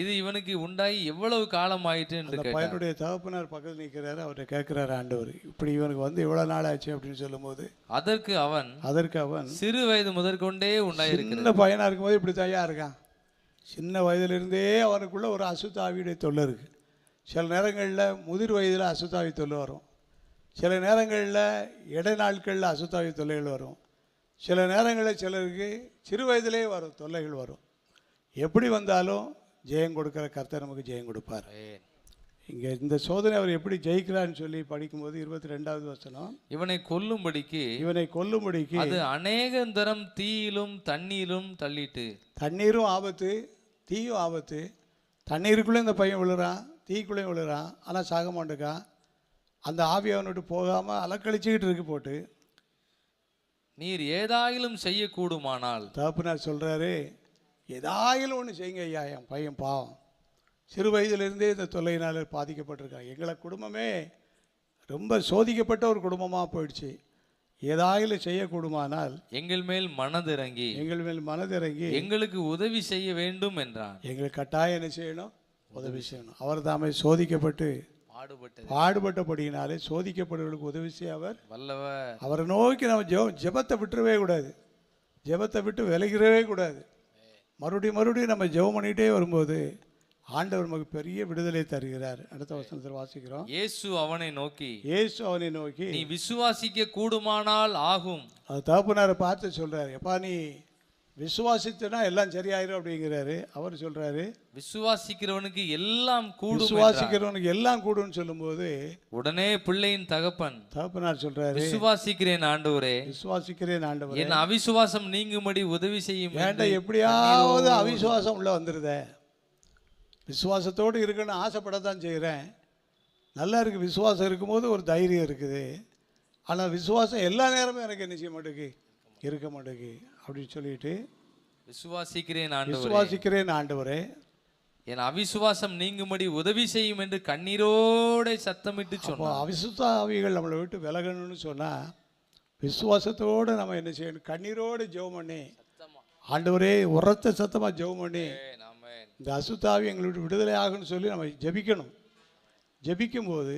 இது இவனுக்கு உண்டாகி எவ்வளவு காலம் ஆயிற்று என்று கேட்டார். பையனுடைய தகப்பனார் பக்கத்தில் நிற்கிறாரு. அவர்கிட்ட கேட்கிறாரு ஆண்டவர், இப்படி இவனுக்கு எவ்வளவு நாள் ஆச்சு அப்படின்னு சொல்லும்போது அதற்கு அவன் சிறு வயது முதற்கொண்டே உண்டாயிருக்கிறது. சின்ன பையனா இருக்கும்போது இப்படி தயாரா இருக்கான். சின்ன வயதிலிருந்தே அவனுக்குள்ள ஒரு அசுத்தாவியுடைய தொல்லை இருக்கு. சில நேரங்களில் முதிர் வயதில் அசுத்தாவி தொல்லை வரும், சில நேரங்களில் இடைநாட்களில் அசுத்தாவி தொல்லைகள் வரும், சில நேரங்களில் சிலருக்கு சிறு வயதிலே வரும் தொல்லைகள் வரும். எப்படி வந்தாலும் ஜெயம் கொடுக்குற கர்த்தர் நமக்கு ஜெயம் கொடுப்பார். இங்கே இந்த சோதனை அவர் எப்படி ஜெயிக்கிறான்னு சொல்லி படிக்கும்போது 22வது வசனம், இவனை கொல்லும்படிக்கு அது அநேகந்தரம் தீயிலும் தண்ணீரும் தள்ளிட்டு. தண்ணீரும் ஆபத்து, தீயும் ஆபத்து. தண்ணீருக்குள்ளே இந்த பையன் விழுறான், தீக்குள்ளே விழுறான், ஆனால் சாக மாட்டேக்கான். அந்த ஆவி அவனுட்டு போகாமல் அலக்கழிச்சுக்கிட்டு இருக்கு போட்டு. நீர் ஏதாயிலும் செய்யக்கூடுமானால், தகப்பனார் சொல்கிறாரு, ஏதாயிலும் ஒன்று செய்யுங்க ஐயா, என் பையன் பாவம் சிறு வயதிலிருந்தே இந்த தொல்லையினால் பாதிக்கப்பட்டிருக்காங்க. எங்களை குடும்பமே ரொம்ப சோதிக்கப்பட்ட ஒரு குடும்பமாக போயிடுச்சு. ஏதாயிலும் செய்யக்கூடுமானால் எங்கள் மேல் மனதிறங்கி எங்களுக்கு உதவி செய்ய வேண்டும் என்றான். எங்களுக்கு கட்டாயம் என்ன செய்யணும்? உதவி செய்யணும். அவர் தாமே சோதிக்கப்பட்டு பாடுபட்டபடியினாலே சோதிக்கப்படுவர்களுக்கு உதவி செய்ய அவர் வல்லவர். அவரை நோக்கி நம்ம ஜெபத்தை விட்டுறவே கூடாது, ஜெபத்தை விட்டு விலகிறவே கூடாது. மறுபடியும் நம்ம ஜெபம் பண்ணிகிட்டே வரும்போது ஆண்டவர் நமக்கு பெரிய விடுதலை தருகிறார். அடுத்த வசனத்தில் வாசிக்கிறோம், இயேசு அவனை நோக்கி நீ விசுவாசிக்க கூடுமானால் ஆகும். அது தகப்பனாரை பார்த்து சொல்றாரு, எப்பா நீ விசுவாசித்தனா எல்லாம் சரியாயிரும் அப்படிங்கிறாரு. அவர் சொல்றாரு, விசுவாசிக்கிறவனுக்கு எல்லாம் கூடும். விசுவாசிக்கிறவனுக்கு எல்லாம் கூடும்னு சொல்லும்போது உடனே பிள்ளையின் தகப்பனார் சொல்றாரு, விசுவாசிக்கிறேன் ஆண்டவரே, என் அவிசுவாசம் நீங்கும்படி உதவி செய்யும். வேண்டாம், எப்படியாவது அவிசுவாசம் உள்ள வந்துருத, விசுவாசத்தோடு இருக்கணும்னு ஆசைப்படத்தான் செய்கிறேன். நல்லா இருக்குது, விசுவாசம் இருக்கும்போது ஒரு தைரியம் இருக்குது. ஆனால் விசுவாசம் எல்லா நேரமும் எனக்கு என்ன செய்ய மாட்டேங்குது, இருக்க மாட்டேங்குது அப்படின்னு சொல்லிட்டு விசுவாசிக்கிறேன் ஆண்டவரே, விசுவாசிக்கிறேன் ஆண்டவரே, என் அவிசுவாசம் நீங்கும்படி உதவி செய்யும் என்று கண்ணீரோட சத்தமிட்டு அப்போ சொன்னார். அவிசுத்த ஆவிகள் நம்மளை விட்டு விலகணும்னு சொன்னால் விசுவாசத்தோடு நம்ம என்ன செய்யணும், கண்ணீரோடு ஜெபம் பண்ணி ஆண்டவரே உரத்த சத்தமாக ஜெபம் பண்ணி இந்த அசுத்தாவி எங்களை விட்டு விடுதலை ஆகும்னு சொல்லி நம்ம ஜெபிக்கணும். ஜெபிக்கும்போது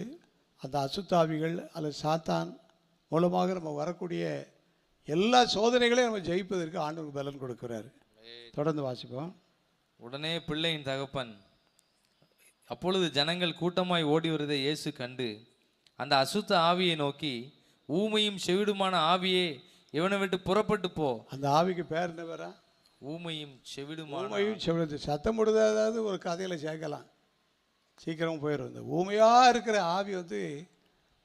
அந்த அசுத்தாவிகள் அல்லது சாத்தான் மூலமாக நம்ம வரக்கூடிய எல்லா சோதனைகளையும் நம்ம ஜெயிப்பதற்கு ஆண்டவருக்கு பலன் கொடுக்கிறாரு. தொடர்ந்து வாசிப்போம். உடனே பிள்ளையின் தகப்பன், அப்பொழுது ஜனங்கள் கூட்டமாய் ஓடி வருவதை இயேசு கண்டு அந்த அசுத்த ஆவியை நோக்கி, ஊமையும் செவிடுமான ஆவியே, இவனை விட்டு புறப்பட்டு போ. அந்த ஆவிக்கு பேர் என்ன பேரா? ஊமையும் செவிடுமான. ஊமையும் செவிடு சத்தம் முடியாதாவது ஒரு கதையில் சேர்க்கலாம், சீக்கிரம் போயிடும். இந்த ஊமையாக இருக்கிற ஆவி வந்து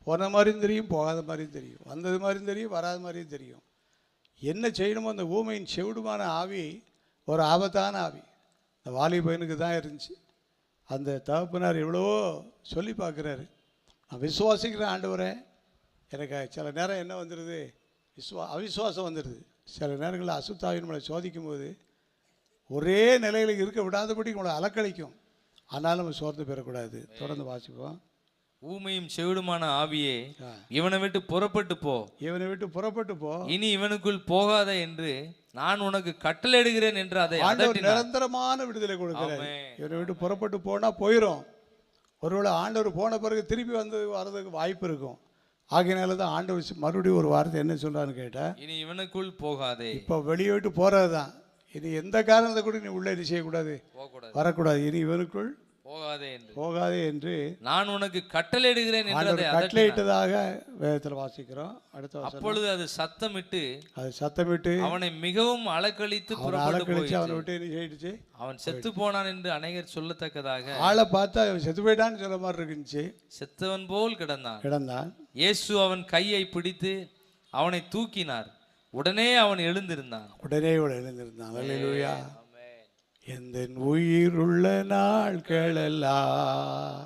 போன மாதிரியும் தெரியும், போகாத மாதிரியும் தெரியும், வந்தது மாதிரியும் தெரியும், வராத மாதிரியும் தெரியும். என்ன செய்யணுமோ அந்த ஊமையின் செவிடுமான ஆவி ஒரு ஆபத்தான ஆவி. இந்த வாலி பையனுக்கு தான் இருந்துச்சு. அந்த தகப்பனார் எவ்வளவோ சொல்லி பார்க்குறாரு, நான் விசுவாசிக்கிறேன் ஆண்டவரே. எனக்கு சில நேரம் என்ன வந்துடுது, அவிசுவாசம் வந்துடுது. சில நேரங்களில் அசுத்தாவி நம்மளை சோதிக்கும் போது ஒரே நிலையில் இருக்க விடாதபடி நம்மளை அலக்களிக்கும். ஆனாலும் நம்ம சோர்ந்து பெறக்கூடாது. தொடர்ந்து வாசிப்போம். ஊமையும் செவிடுமான ஆவியே, இவனை விட்டு புறப்பட்டு போ, இவனை விட்டு புறப்பட்டு போ, இனி இவனுக்குள் போகாத என்று நான் உனக்கு கட்டளையிடுகிறேன் என்று அதை ஆண்டவர் நிரந்தரமான விடுதலை கொடுக்கிறார். இவனை விட்டு புறப்பட்டு போனா போயிடும். ஒருவேளை ஆண்டவர் போன பிறகு திருப்பி வர்றதுக்கு வாய்ப்பு இருக்கும். ஆகையினால தான் ஆண்டவர் மறுபடியும் ஒரு வார்த்தை என்ன சொல்றான்னு கேட்டா, இனி இவனுக்குள் போகாதே. இப்போ வெளியே விட்டு போறது தான். இனி எந்த காரணத்தை கூட நீ உள்ளே செய்யக்கூடாது, வரக்கூடாது. இனி இவனுக்குள் போகாதே என்று நான் உனக்கு கட்டளையிடுகிறேன் என்று கட்டளையிட்டதாக வேதத்தில் வாசிக்கிறோம். அடுத்த அப்பொழுது அது சத்தமிட்டு அவனை மிகவும் அலக்கழித்து அவனை விட்டு என்ன செய்யிடுச்சு, அவன் செத்து போனான் என்று அநேகர் சொல்லத்தக்கதாக. ஆளை பார்த்தா அவன் செத்து போயிட்டான்னு சொல்ல மாதிரி இருந்துச்சு. செத்தவன் போல் கிடந்தான். இயேசு அவன் கையை பிடித்து அவனை தூக்கினார். உடனே அவன் எழுந்திருந்தான். அல்லேலூயா. எந்த உயிருள்ள நாட்களெல்லாம்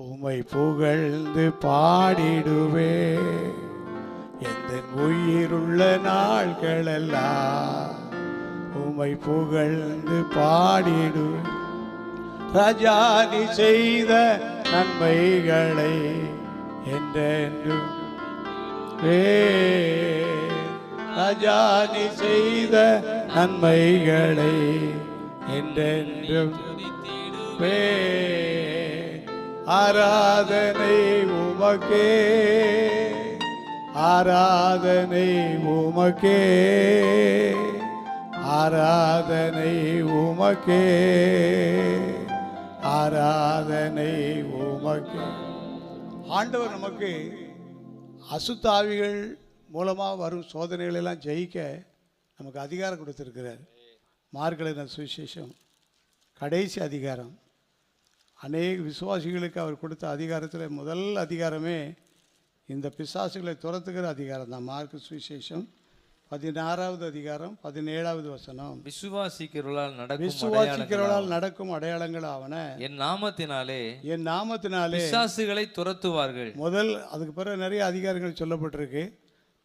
உம்மை புகழ்ந்து பாடிடுவே. எந்த உயிருள்ள நாட்களெல்லாம் உம்மை புகழ்ந்து பாடிடுவே. ராஜா நீ செய்த நன்மைகளை என்றென்றும் ராஜா நீ செய்த நன்மைகளை என்றென்றும் ஆராதனை உமக்கே, ஆராதனை உமக்கே, ஆராதனை உமக்கே, ஆராதனை உமக்கே. ஆண்டவர் நமக்கு அசுத்தாவிகள் மூலமாக வரும் சோதனைகளெல்லாம் ஜெயிக்க நமக்கு அதிகாரம் கொடுத்துருக்கிறார். மார்க் எழுதின சுவிசேஷம் கடைசி அதிகாரம். அநேக விசுவாசிகளுக்கு அவர் கொடுத்த அதிகாரத்தில் முதல் அதிகாரமே இந்த பிசாசுகளை துரத்துகிற அதிகாரம் தான். மார்க் சுவிசேஷம் 16வது அதிகாரம் 17வது வசனம். விசுவாசிக்கிறவர்களால் நடக்கும் அடையாளங்கள் ஆவன, என் நாமத்தினாலே பிசாசுகளை துரத்துவார்கள். முதல் அதுக்கு பிறகு நிறைய அதிகாரங்கள் சொல்லப்பட்டிருக்கு.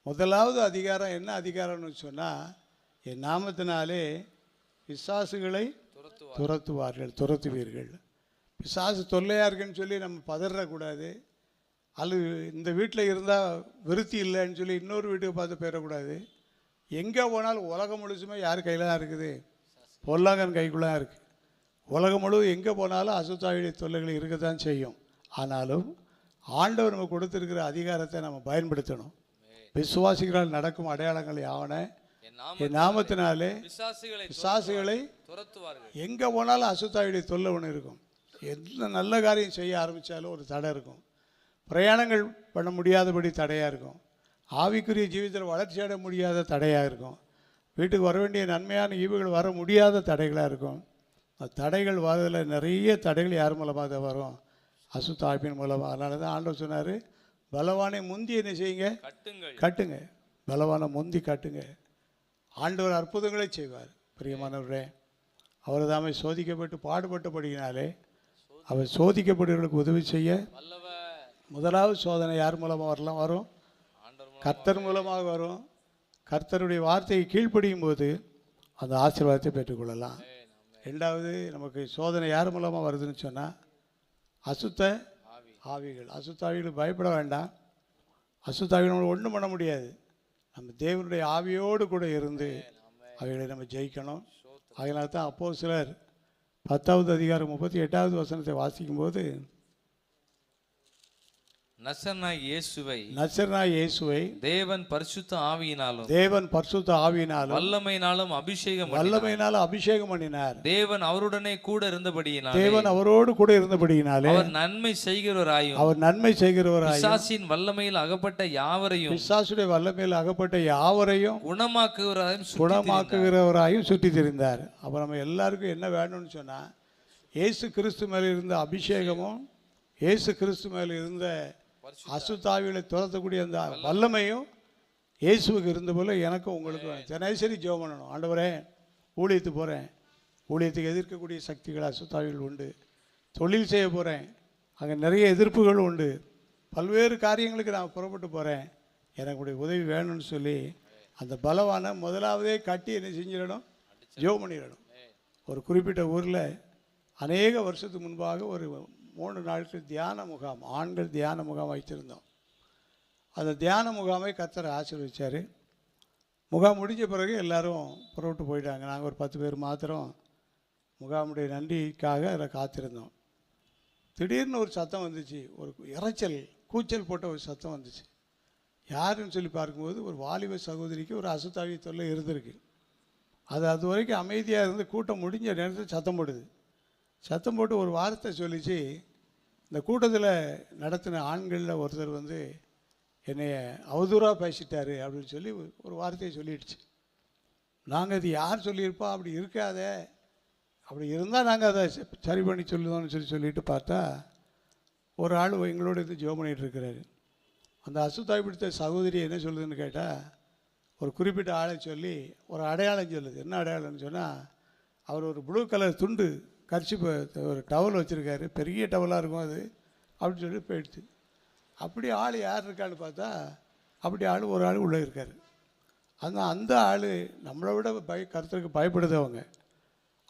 முதலாவது அதிகாரம் என்ன அதிகாரம்னு சொன்னால், என் நாமத்தினாலே பிசாசுகளை துரத்துவீர்கள். பிசாசு தொல்லையாக இருக்குன்னு சொல்லி நம்ம பதறக்கூடாது. அல்லது இந்த வீட்டில் இருந்தால் விருத்தி இல்லைன்னு சொல்லி இன்னொரு வீட்டுக்கு பார்த்து போயிடக்கூடாது. எங்கே போனாலும் உலகம் முழுசுமே யார் கையில் தான் இருக்குது, பொல்லாங்கன் கைக்குள்ளே தான் இருக்குது. உலகம் முழுவதும் எங்கே போனாலும் அசுத்தாவிய தொல்லைகள் இருக்க தான் செய்யும். ஆனாலும் ஆண்டவர் நம்ம கொடுத்துருக்கிற அதிகாரத்தை நம்ம பயன்படுத்தணும். விசுவாசிகளால் நடக்கும் அடையாளங்கள் யாவன, என் நாமத்தினாலே பிசாசுகளை எங்கே போனாலும் அசுத்தாவிய தொல்லை ஒன்று இருக்கும். எந்த நல்ல காரியம் செய்ய ஆரம்பித்தாலும் ஒரு தடை இருக்கும். பிரயாணங்கள் பண்ண முடியாதபடி தடையாக இருக்கும். ஆவிக்குரிய ஜீவிதத்தில் வளர்ச்சி அடைய முடியாத தடையாக இருக்கும். வீட்டுக்கு வர வேண்டிய நன்மையான ஈவுகள் வர முடியாத தடைகளாக இருக்கும். தடைகள் வரதில் நிறைய தடைகள் யார் மூலமாக தான் வரும், அசுத்த ஆவியின் மூலமாக. அதனால தான் ஆண்டவர் சொன்னார், பலவானை முந்தி என்ன செய்யுங்க, கட்டுங்க. பலவானை முந்தி கட்டுங்க. ஆண்டவர் அற்புதங்களை செய்வார். பிரியமானவரே, அவர் தாமே சோதிக்கப்பட்டு பாடுபட்டபடியினாலே அவர் சோதிக்கப்படுவர்களுக்கு உதவி செய்ய முதலாவது சோதனை யார் மூலமாக வரும், கர்த்தர் மூலமாக வரும். கர்த்தருடைய வார்த்தையை கீழ்ப்படியும் போது அந்த ஆசீர்வாதத்தை பெற்றுக்கொள்ளலாம். ரெண்டாவது, நமக்கு சோதனை யார் மூலமாக வருதுன்னு சொன்னால் அசுத்த ஆவிகள். அசுத்த ஆவிகளுக்கு பயப்பட வேண்டாம். அசுத்த ஆவிகள் ஒன்றும் பண்ண முடியாது. நம்ம தேவனுடைய ஆவியோடு கூட இருந்து அவைகளை நம்ம ஜெயிக்கணும். அதனால தான் அப்போஸ்தலர் 10வது அதிகாரம் 38வது வசனத்தை வாசிக்கும்போது, நசரனாகிய இயேசுவை தேவன் பரிசுத்த ஆவியினாலும் வல்லமையினாலும் அபிஷேகம் பண்ணினார். தேவன் அவருடனே கூட இருந்தபடியினாலே, தேவன் அவரோடு கூட இருந்தபடியினாலே அவர் நன்மை செய்கிறவராயும் பிசாசின் வல்லமையில் அகப்பட்ட யாவரையும் குணமாக்குகிறவராயும் சுற்றி திரிந்தார். அப்போ நம்ம எல்லாருக்கும் என்ன வேணும்னு சொன்னால், இயேசு கிறிஸ்து மேலே இருந்த அபிஷேகமும் இயேசு கிறிஸ்து மேலே இருந்த அசுத்தாவிகளை துரத்தக்கூடிய அந்த வல்லமையும் இயேசுவுக்கு இருந்த போல எனக்கும் உங்களுக்கும் தினசரி ஜெபம் பண்ணணும். ஆண்டவரே, ஊழியத்துக்கு போகிறேன், ஊழியத்துக்கு எதிர்க்கக்கூடிய சக்திகள் அசுத்தாவிகள் உண்டு. தொழில் செய்ய போகிறேன், அங்கே நிறைய எதிர்ப்புகள் உண்டு. பல்வேறு காரியங்களுக்கு நான் புறப்பட்டு போகிறேன், எனக்கு உதவி வேணும்னு சொல்லி அந்த பலவான முதலாவதே கட்டி என்ன செஞ்சிடணும், ஜெபம் பண்ணிடணும். ஒரு குறிப்பிட்ட ஊரில் அநேக வருஷத்துக்கு முன்பாக ஒரு 3 நாட்கள் தியான முகாம், ஆண்கள் தியான முகாம் வைத்திருந்தோம். அந்த தியான முகாமை கர்த்தர் ஆசீர்வதிச்சார். முகாம் முடிஞ்ச பிறகு எல்லோரும் புறப்பட்டு போயிட்டாங்க. நாங்கள் ஒரு 10 பேர் மாத்திரம் முகாமுடைய நன்றிக்காக அதில் காத்திருந்தோம். திடீர்னு ஒரு சத்தம் வந்துச்சு, ஒரு இறைச்சல், கூச்சல் போட்ட ஒரு சத்தம் வந்துச்சு. யாருன்னு சொல்லி பார்க்கும்போது ஒரு வாலிப சகோதரிக்கு ஒரு அசுத்தாவி தொல்லை இருந்திருக்கு. அது வரைக்கும் அமைதியாக இருந்து கூட்டம் முடிஞ்ச நேரத்தில் சத்தம் போடுது. சத்தம் போட்டு ஒரு வார்த்தை சொல்லிச்சு. இந்த கூட்டத்தில் நடத்தின ஆண்களில் ஒருத்தர் என்னைய அவதூறாக பேசிட்டாரு அப்படின்னு சொல்லி ஒரு வார்த்தையை சொல்லிடுச்சு. நாங்கள் இது யார் சொல்லியிருப்பா, அப்படி இருக்காதே, அப்படி இருந்தால் நாங்கள் அதை சரி பண்ணி சொல்லுதோன்னு சொல்லிட்டு பார்த்தா ஒரு ஆள் எங்களோட ஜெபம் பண்ணிகிட்டு இருக்கிறாரு. அந்த அசுத்தாய் பிடித்த சகோதரி என்ன சொல்லுதுன்னு கேட்டால், ஒரு குறிப்பிட்ட ஆளை சொல்லி ஒரு அடையாளம் சொல்லுது. என்ன அடையாளம்னு சொன்னால், அவர் ஒரு ப்ளூ கலர் துண்டு கர்ச்சிப்பு, ஒரு டவல் வச்சுருக்காரு, பெரிய டவலாக இருக்கும் அது, அப்படின்னு சொல்லி போயிடுச்சு. அப்படி ஆள் யார் இருக்கான்னு பார்த்தா, அப்படி ஒரு ஆள் உள்ளே இருக்கார். அந்த ஆள் நம்மளை விட கர்த்தருக்கு பயப்படுதவங்க.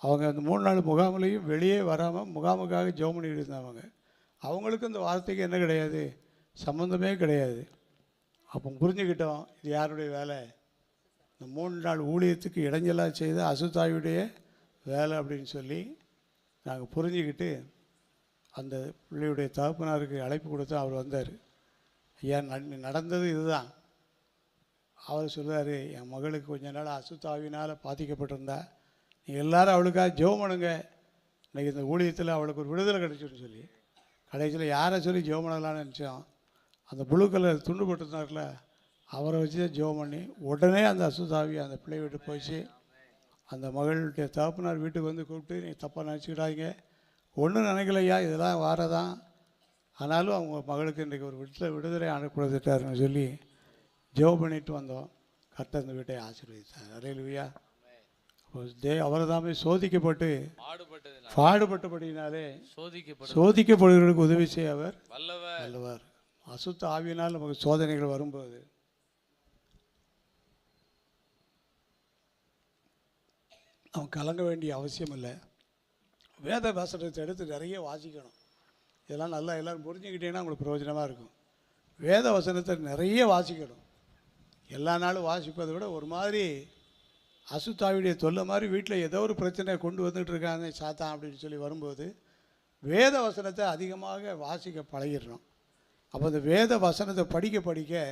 அவங்க அந்த 3 நாள் முகாமிலையும் வெளியே வராமல் முகாமுக்காக ஜெபம் பண்ணிட்டு இருந்தவங்க. அவங்களுக்கு இந்த வார்த்தைக்கு என்ன கிடையாது, சம்மந்தமே கிடையாது. அப்போ புரிஞ்சுக்கிட்டோம், இது யாருடைய வேலை, இந்த 3 நாள் ஊழியத்துக்கு இடைஞ்சலாக செய்த அசுத்தாயுடைய வேலை அப்படின்னு சொல்லி நாங்கள் புரிஞ்சுக்கிட்டு அந்த பிள்ளையுடைய தகப்பனாருக்கு அழைப்பு கொடுத்து அவர் வந்தார். ஐயா, நடந்தது இதுதான். அவர் சொல்லுவார், என் மகளுக்கு கொஞ்ச நாள் அசுத்தாவினால் பாதிக்கப்பட்டிருந்தா, நீங்கள் எல்லோரும் அவளுக்காக ஜெபம் பண்ணுங்க, இன்றைக்கி இந்த ஊழியத்தில் அவளுக்கு ஒரு விடுதலை கிடைச்சின்னு சொல்லி கடைசியில் யாரை சொல்லி ஜெபம் பண்ணலான்னு நினச்சோம், அந்த ப்ளூ கலர் துண்டு போட்டிருந்தார்ல அவரை வச்சு தான் ஜெபம் பண்ணி உடனே அந்த அசுத்தாவி அந்த பிள்ளை வீட்டு போயிடுச்சு. அந்த மகளுடைய தகப்பனார் வீட்டுக்கு கூப்பிட்டு, நீ தப்பாக நினச்சிக்கிட்டாங்க, ஒன்றும் நினைக்கலையா, இதெல்லாம் வாரதான், ஆனாலும் அவங்க மகளுக்கு இன்றைக்கி ஒரு விடுதலை அனுப்பிட்டாருன்னு சொல்லி ஜெபம் பண்ணிட்டு வந்தோம். கர்த்தர் அந்த வீட்டை ஆசீர்வதித்தார். அல்லேலூயா. அவர் தாமே சோதிக்கப்பட்டு பாடுபட்டபடினாலே சோதிக்கப்படுவதற்கு உதவி செய்ய அவர் வல்லவர். அசுத்த ஆவியினால் நமக்கு சோதனைகள் வரும்போது அவன் கலங்க வேண்டிய அவசியம் இல்லை. வேத வசனத்தை எடுத்து நிறைய வாசிக்கணும். இதெல்லாம் நல்லா எல்லோரும் புரிஞ்சுக்கிட்டீங்கன்னா உங்களுக்கு பிரயோஜனமாக இருக்கும். வேத வசனத்தை நிறைய வாசிக்கணும். எல்லா நாளும் வாசிப்பதை விட ஒரு மாதிரி அசுத்தாவிடைய தொல்லை மாதிரி வீட்டில் ஏதோ ஒரு பிரச்சனை கொண்டு வந்துட்டு இருக்காங்க சாத்தான் அப்படின்னு சொல்லி வரும்போது வேத வசனத்தை அதிகமாக வாசிக்க பழகிடணும். அப்போ அந்த வேத வசனத்தை படிக்க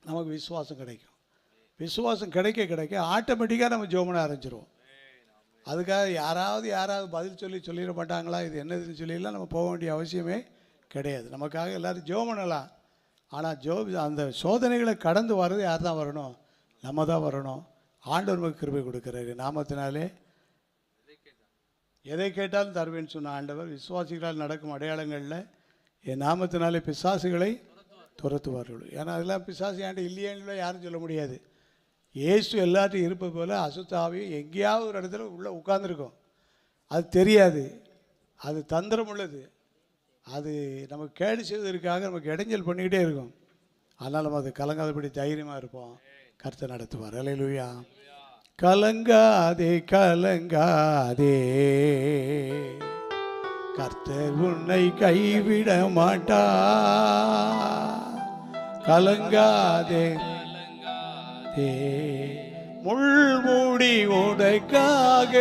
நமக்கு விசுவாசம் கிடைக்கும். விசுவாசம் கிடைக்க ஆட்டோமேட்டிக்காக நம்ம ஜெபம் பண்ண ஆரம்பிச்சிருவோம். அதுக்காக யாராவது பதில் சொல்லிட மாட்டாங்களா, இது என்னதுன்னு சொல்லிலாம் நம்ம போக வேண்டிய அவசியமே கிடையாது. நமக்காக எல்லோரும் ஜெபம் பண்ணலாம். ஆனால் அந்த சோதனைகளை கடந்து வர்றது யார் தான் வரணும், நம்ம தான் வரணும். ஆண்டவர் நமக்கு கிருபை கொடுக்குறாரு. நாமத்தினாலே எதை கேட்டாலும் தருவேன்னு சொன்ன ஆண்டவர், விசுவாசிகளால் நடக்கும் அடையாளங்களில் என் நாமத்தினாலே பிசாசுகளை துரத்துவார்கள். ஏன்னா அதெல்லாம் பிசாசு ஏன்ட்டு இல்லையேன்னு யாரும் சொல்ல முடியாது. இயேசு எல்லாத்தையும் இருப்பது போல் அசுத்தாவி எங்கேயாவது ஒரு இடத்துல உள்ளே உட்கார்ந்துருக்கும். அது தெரியாது, அது தந்திரம் உள்ளது, அது நமக்கு கேடு செய்வதற்காக நமக்கு இடைஞ்சல் பண்ணிக்கிட்டே இருக்கும். ஆனால் நம்ம அது கலங்காதபடி தைரியமாக இருப்போம். கர்த்தர் நடத்துவார். அல்லேலூயா. கலங்காதே கலங்காதே, கர்த்தர் உன்னை கைவிட மாட்டார். கலங்காதே கலங்காதே, முள்மூடி உனக்காக,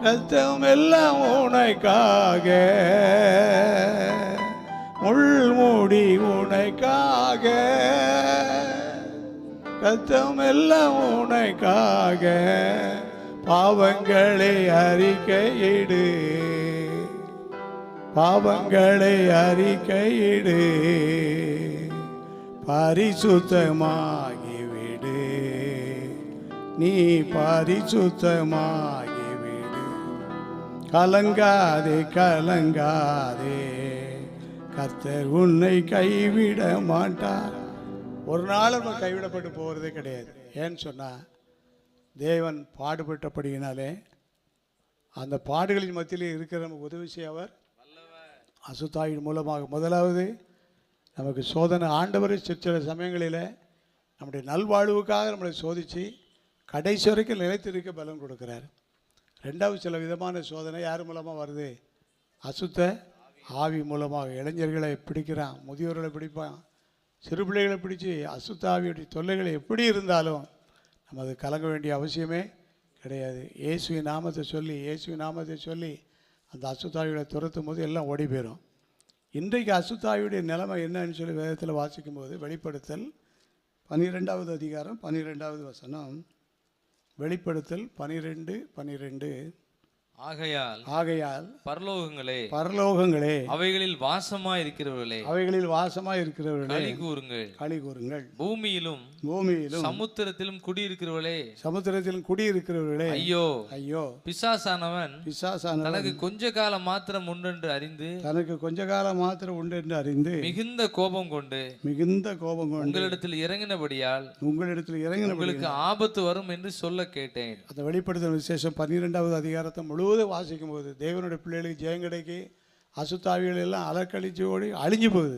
ரத்தம் எல்லாம் உனக்காக, முள்மூடி உனக்காக, ரத்தம் எல்லாம் உனக்காக. பாவங்களை அறிக்கையிடு, பாவங்களை அறிக்கையிடு, பரிசுத்தமாகிவிடு, நீ பரிசுத்தமாகிவிடு. கலங்காதே கலங்காதே, கர்த்தர் உன்னை கைவிட மாட்டார். ஒரு நாள் நம்ம கைவிடப்பட்டு போகிறதே கிடையாது. ஏன்னு சொன்னால் தேவன் பாடுபட்டபடியினாலே அந்த பாடுகளின் மத்தியிலே இருக்கிற நமக்கு உதவி செய்ய அவர் அசுத்தாயின் மூலமாக. முதலாவது நமக்கு சோதனை ஆண்டவர் சில சமயங்களில் நம்முடைய நல்வாழ்வுக்காக நம்மளை சோதித்து கடைசி வரைக்கும் நிலைத்திருக்க பலன் கொடுக்குறார். ரெண்டாவது சில விதமான சோதனை யார் மூலமாக வருது? அசுத்த ஆவி மூலமாக. இளைஞர்களை பிடிக்கிறான், முதியோர்களை பிடிப்பான், சிறு பிள்ளைகளை பிடிச்சி அசுத்த ஆவியுடைய தொல்லைகளை எப்படி இருந்தாலும் நம்ம அது கலங்க வேண்டிய அவசியமே கிடையாது. இயேசுவின் நாமத்தை சொல்லி, இயேசுவின் நாமத்தை சொல்லி அந்த அசுத்தாவிகளை துரத்தும் போது எல்லாம் ஓடி போயிடும். இன்றைக்கு அசுத்தாவியுடைய நிலைமை என்னன்னு சொல்லி வேதத்தில் வாசிக்கும்போது வெளிப்படுத்தல் 12வது அதிகாரம் 12வது வசனம். வெளிப்படுத்தல் 12:12. ஆகையால் பரலோகங்களே பரலோகங்களே, அவைகளில் வாசமாய் இருக்கிறவர்களே, அவைகளில் வாசமாய் இருக்கிறவர்களே, களி கூறுங்கள், களி கூறுங்கள். பூமியிலும் பூமியிலும் சமுத்திரத்திலும் குடியிருக்கிறவர்களே, சமுத்திரத்திலும் குடியிருக்கிறவர்களே, ஐயோ ஐயோ, பிசாசானவன் தனக்கு கொஞ்ச காலம் மாத்திரம் உண்டென்று அறிந்து, தனக்கு கொஞ்ச காலம் மாத்திரம் உண்டு என்று அறிந்து மிகுந்த கோபம் கொண்டு உங்களிடத்தில் இறங்கினபடியால் உங்களுக்கு ஆபத்து வரும் என்று சொல்ல கேட்டேன். அந்த வெளிப்படுத்தல் விசேஷம் 12வது அதிகாரத்தை முழுவதும் வாசிக்கும் போது தேவனுடைய பிள்ளைகளுக்கு ஜெயம் கிடைக்கி அசுத்தாவிகள் எல்லாம் அலக்கழிச்சு ஓடி அழிஞ்சு போகுது.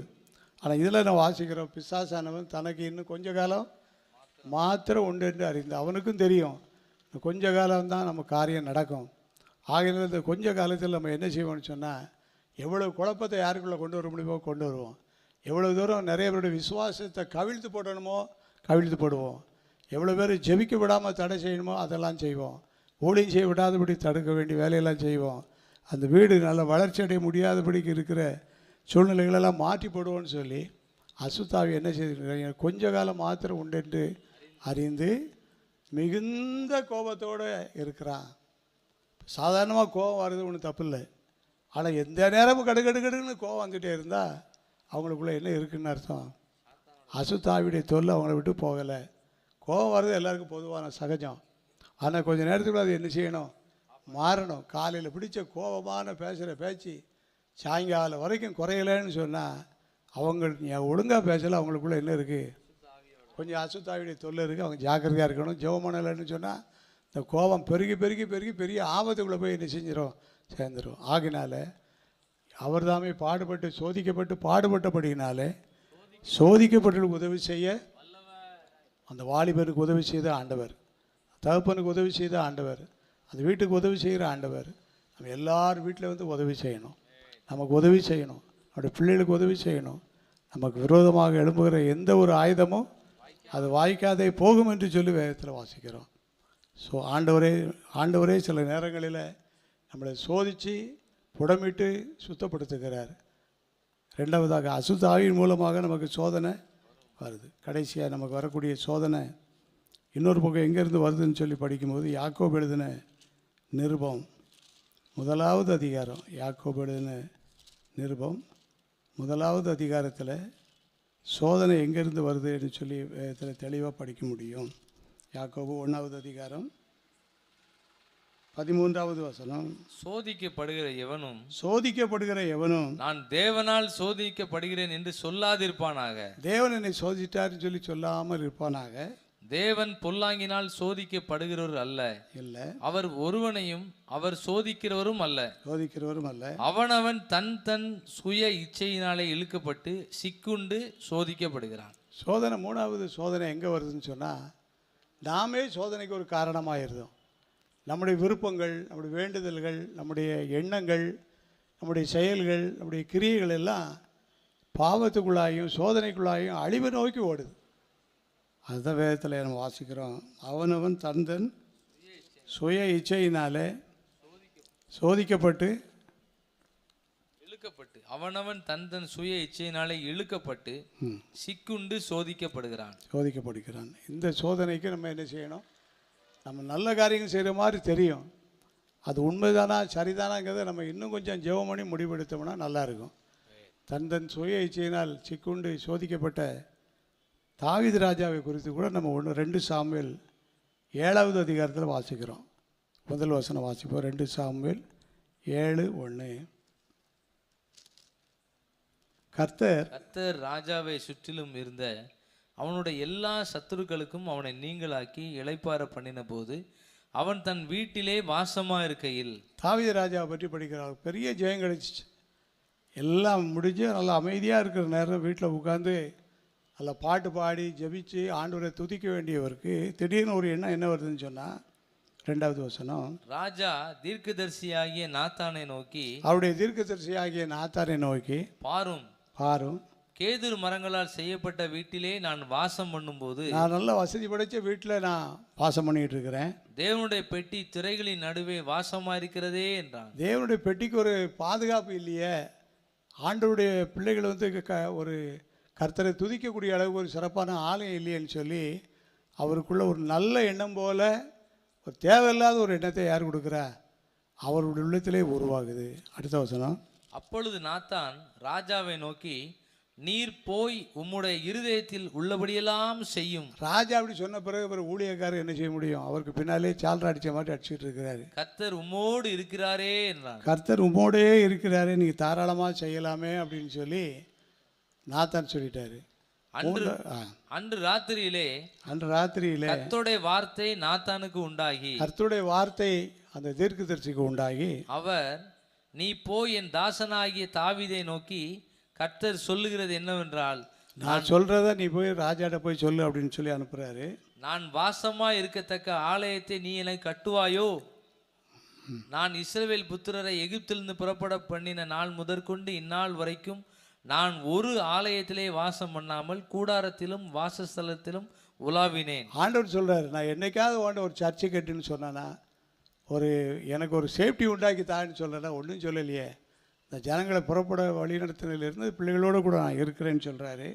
ஆனால் இதில் நான் வாசிக்கிறோம், பிசாசானவன் தனக்கு இன்னும் கொஞ்ச காலம் மாத்திரம் உண்டு என்று அறிந்து. அவனுக்கும் தெரியும் கொஞ்ச காலம் தான் நம்ம காரியம் நடக்கும். ஆகையினால் இந்த கொஞ்ச காலத்தில் நம்ம என்ன செய்வோம்னு சொன்னால் எவ்வளோ குழப்பத்தை யாருக்குள்ளே கொண்டு வர முடியுமோ கொண்டு வருவோம். எவ்வளோ தூரம் நிறைய பேருடைய விசுவாசத்தை கவிழ்த்து போடணுமோ கவிழ்த்து போடுவோம். எவ்வளோ பேர் ஜெபிக்க விடாமல் தடை செய்யணுமோ அதெல்லாம் செய்வோம். ஊழியம் செய்ய விடாதபடி தடுக்க வேண்டிய வேலையெல்லாம் செய்வோம். அந்த வீடு நல்ல வளர்ச்சி அடைய முடியாதபடிக்கு இருக்கிற சூழ்நிலைகளெல்லாம் மாற்றி போடுவோன்னு சொல்லி அசுத்தாவி என்ன செய்திருக்கிறாங்க? கொஞ்ச காலம் மாத்திரம் உண்டென்று அறிந்து மிகுந்த கோபத்தோடு இருக்கிறான். சாதாரணமாக கோபம் வர்றது ஒன்றும் தப்பு இல்லை. ஆனால் எந்த நேரமும் கடுகடுன்னு கோபம் வந்துகிட்டே இருந்தால் அவங்களுக்குள்ளே என்ன இருக்குதுன்னு அர்த்தம்? அசுத்தாவியுடைய தொல்லை அவங்கள விட்டு போகலை. கோபம் வர்றது எல்லாருக்கும் பொதுவான சகஜம். ஆனால் கொஞ்சம் நேரத்துக்குள்ள அது என்ன செய்யணும்? மாறணும். காலையில் பிடிச்ச கோபமான பேசுகிற பேச்சு சாயங்காலம் வரைக்கும் குறையலைன்னு சொன்னால் அவங்க ஒழுங்காக பேசலை, அவங்களுக்குள்ளே என்ன இருக்குது? கொஞ்சம் அசுத்தாவியுடைய தொல்லை இருக்குது. அவங்க ஜாக்கிரதையாக இருக்கணும். ஜெபமனலைன்னு சொன்னால் இந்த கோபம் பெருகி பெருகி பெருகி பெரிய ஆபத்துக்குள்ளே போய் என்ன செஞ்சிடும்? சேர்ந்துடும். ஆகினால அவர் தாமே பாடுபட்டு சோதிக்கப்பட்டு பாடுபட்டபடினாலே சோதிக்கப்பட்டு உதவி செய்ய அந்த வாலிபருக்கு உதவி செய்த ஆண்டவர், தகப்பனுக்கு உதவி செய்த ஆண்டவர், அந்த வீட்டுக்கு உதவி செய்கிற ஆண்டவர். நம்ம எல்லார் வீட்டில் வந்து உதவி செய்யணும், நமக்கு உதவி செய்யணும், நம்முடைய பிள்ளைகளுக்கு உதவி செய்யணும். நமக்கு விரோதமாக எழும்புகிற எந்த ஒரு ஆயுதமும் அது வாய்க்காதே போகும் என்று சொல்லி வேதத்தில் வாசிக்கிறோம். ஸோ ஆண்டவரே சில நேரங்களில் நம்மளை சோதித்து புடமிட்டு சுத்தப்படுத்துகிறார். ரெண்டாவதாக அசுத்த ஆவியின் மூலமாக நமக்கு சோதனை வருது. கடைசியாக நமக்கு வரக்கூடிய சோதனை இன்னொரு பக்கம் எங்கேருந்து வருதுன்னு சொல்லி படிக்கும்போது யாக்கோபு எழுதின நிருபம் 1வது அதிகாரம், யாக்கோபு எழுதின நிருபம் 1வது அதிகாரத்தில் சோதனை எங்கேருந்து வருதுன்னு சொல்லி இதில் தெளிவாக படிக்க முடியும். யாக்கோபு 1வது அதிகாரம் 13வது வசனம். சோதிக்கப்படுகிற எவனும் நான் தேவனால் சோதிக்கப்படுகிறேன் என்று சொல்லாதிருப்பானாக. தேவன் என்னை சோதித்தார்னு சொல்லி சொல்லாமல் இருப்பானாக. தேவன் பொல்லாங்கினால் சோதிக்கப்படுகிறவர் அல்ல, இல்லை, அவர் ஒருவனையும் அவர் சோதிக்கிறவரும் அல்ல. சோதிக்கிறவரும் அல்ல. அவனவன் தன் தன் சுய இச்சையினாலே இழுக்கப்பட்டு சிக்குண்டு சோதிக்கப்படுகிறான். சோதனை, மூணாவது சோதனை எங்கே வருதுன்னு சொன்னால், நாமே சோதனைக்கு ஒரு காரணமாகிருந்தோம். நம்முடைய விருப்பங்கள், நம்முடைய வேண்டுதல்கள், நம்முடைய எண்ணங்கள், நம்முடைய செயல்கள், நம்முடைய கிரியைகள் எல்லாம் பாவத்துக்குள்ளாயும் சோதனைக்குள்ளாயும் அழிவை நோக்கி ஓடுது. அதுதான் வேதத்தில் நம்ம வாசிக்கிறோம். அவனவன் தன் சுய இச்சையினாலே சோதிக்கப்பட்டு இழுக்கப்பட்டு, அவனவன் தன் தன் சுய இச்சையினாலே இழுக்கப்பட்டு சிக்குண்டு சோதிக்கப்படுகிறான். இந்த சோதனைக்கு நம்ம என்ன செய்யணும்? நம்ம நல்ல காரியங்கள் செய்கிற மாதிரி தெரியும், அது உண்மைதானா சரிதானாங்கிறத நம்ம இன்னும் கொஞ்சம் ஜெபம் பண்ணி முடிவெடுத்தோம்னா நல்லாயிருக்கும். தன் சுய இச்சையினால் சிக்குண்டு சோதிக்கப்பட்ட தாவீது ராஜாவை குறித்து கூட நம்ம 2 சாமுவேல் 7வது அதிகாரத்தில் வாசிக்கிறோம். முதல் வசனம் வாசிப்போம். 2 சாமுவேல் 7:1. கர்த்தர் ராஜாவை சுற்றிலும் இருந்த அவனுடைய எல்லா சத்துருக்களுக்கும் அவனை நீங்களாக்கி இளைப்பாற பண்ணின போது அவன் தன் வீட்டிலே வாசமா இருக்கையில். தாவீது ராஜாவை பற்றி படிக்கிறார். பெரிய ஜெயம் கிடைச்சிச்சு, எல்லாம் முடிஞ்சு நல்லா அமைதியாக இருக்கிற நேரம் வீட்டில் உட்காந்து நல்லா பாட்டு பாடி ஜெபிச்சு ஆண்டவரை துதிக்க வேண்டியவருக்கு திடீர்னு ஒரு எண்ணம் என்ன வருதுன்னு சொன்னால், 2வது வசனம், ராஜா தீர்க்கதரிசியாகிய நாத்தானை நோக்கி, அவருடைய தீர்க்கதரிசியாகிய நாத்தானை நோக்கி, பாரும் கேதுரு மரங்களால் செய்யப்பட்ட வீட்டிலே நான் வாசம் பண்ணும்போது, நான் நல்ல வசதி படைச்ச வீட்டில் நான் வாசம் பண்ணிட்டு இருக்கிறேன், தேவனுடைய பெட்டி திரைகளின் நடுவே வாசமா இருக்கிறதே என்றான். தேவனுடைய பெட்டிக்கு ஒரு பாதுகாப்பு இல்லையே, ஆண்டவருடைய பிள்ளைகள் ஒரு கர்த்தரை துதிக்கக்கூடிய அளவுக்கு ஒரு சிறப்பான ஆலயம் இல்லையேன்னு சொல்லி அவருக்குள்ள ஒரு நல்ல எண்ணம் போல ஒரு தேவையில்லாத ஒரு எண்ணத்தை யார் கொடுக்குறா? அவருடைய உள்ளத்திலே உருவாகுது. அடுத்த வசனம், அப்பொழுது நாத்தான் ராஜாவை நோக்கி, நீர் போய் உம்முடைய இருதயத்தில் உள்ளபடியெல்லாம் செய்யும். ராஜா அப்படி சொன்ன பிறகு ஒரு ஊழியக்காரர் என்ன செய்ய முடியும்? அவருக்கு பின்னாலே சால்ரா அடிச்ச மாதிரி அடிச்சுட்டு இருக்கிறாரு. கர்த்தர் உம்மோடு இருக்கிறாரே என்றான். கர்த்தர் உம்மோடே இருக்கிறாரே, நீங்கள் தாராளமாக செய்யலாமே அப்படின்னு சொல்லி நாத்தான் சொல்லிட்டாரு. அன்று ராத்திரியிலே கர்த்தருடைய வார்த்தை நாத்தானுக்கு உண்டாகி, கர்த்தருடைய வார்த்தை அந்த தீர்க்கதரிசிக்கு உண்டாகி, அவர், நீ போய் என் தாசனாகிய தாவீதை நோக்கி கர்த்தர் சொல்லுகிறது என்னவென்றால், நான் சொல்றத நீ போய் ராஜாட்ட போய் சொல்லு அப்படின்னு சொல்லி அனுப்புறாரு. நான் வாசமா இருக்கத்தக்க ஆலயத்தை நீ எனக்கு கட்டுவாயோ? நான் இஸ்ரவேல் புத்திரரை எகிப்திலிருந்து புறப்பட பண்ணின நாள் முதற்கொண்டு இந்நாள் வரைக்கும் நான் ஒரு ஆலயத்திலே வாசம் பண்ணாமல் கூடாரத்திலும் வாசஸ்தலத்திலும் உலாவினேன். ஆண்டவர் சொல்றாரு, நான் என்னைக்காவது ஒரு சர்ச்சை கட்டுன்னு சொன்னானா, எனக்கு ஒரு சேஃப்டி உண்டாக்கி தான்னு சொல்கிறேன்னா ஒன்றும் சொல்லலையே. இந்த ஜனங்களை புறப்பட வழிநடத்தினிலிருந்து பிள்ளைகளோடு கூட நான் இருக்கிறேன்னு சொல்கிறாரு.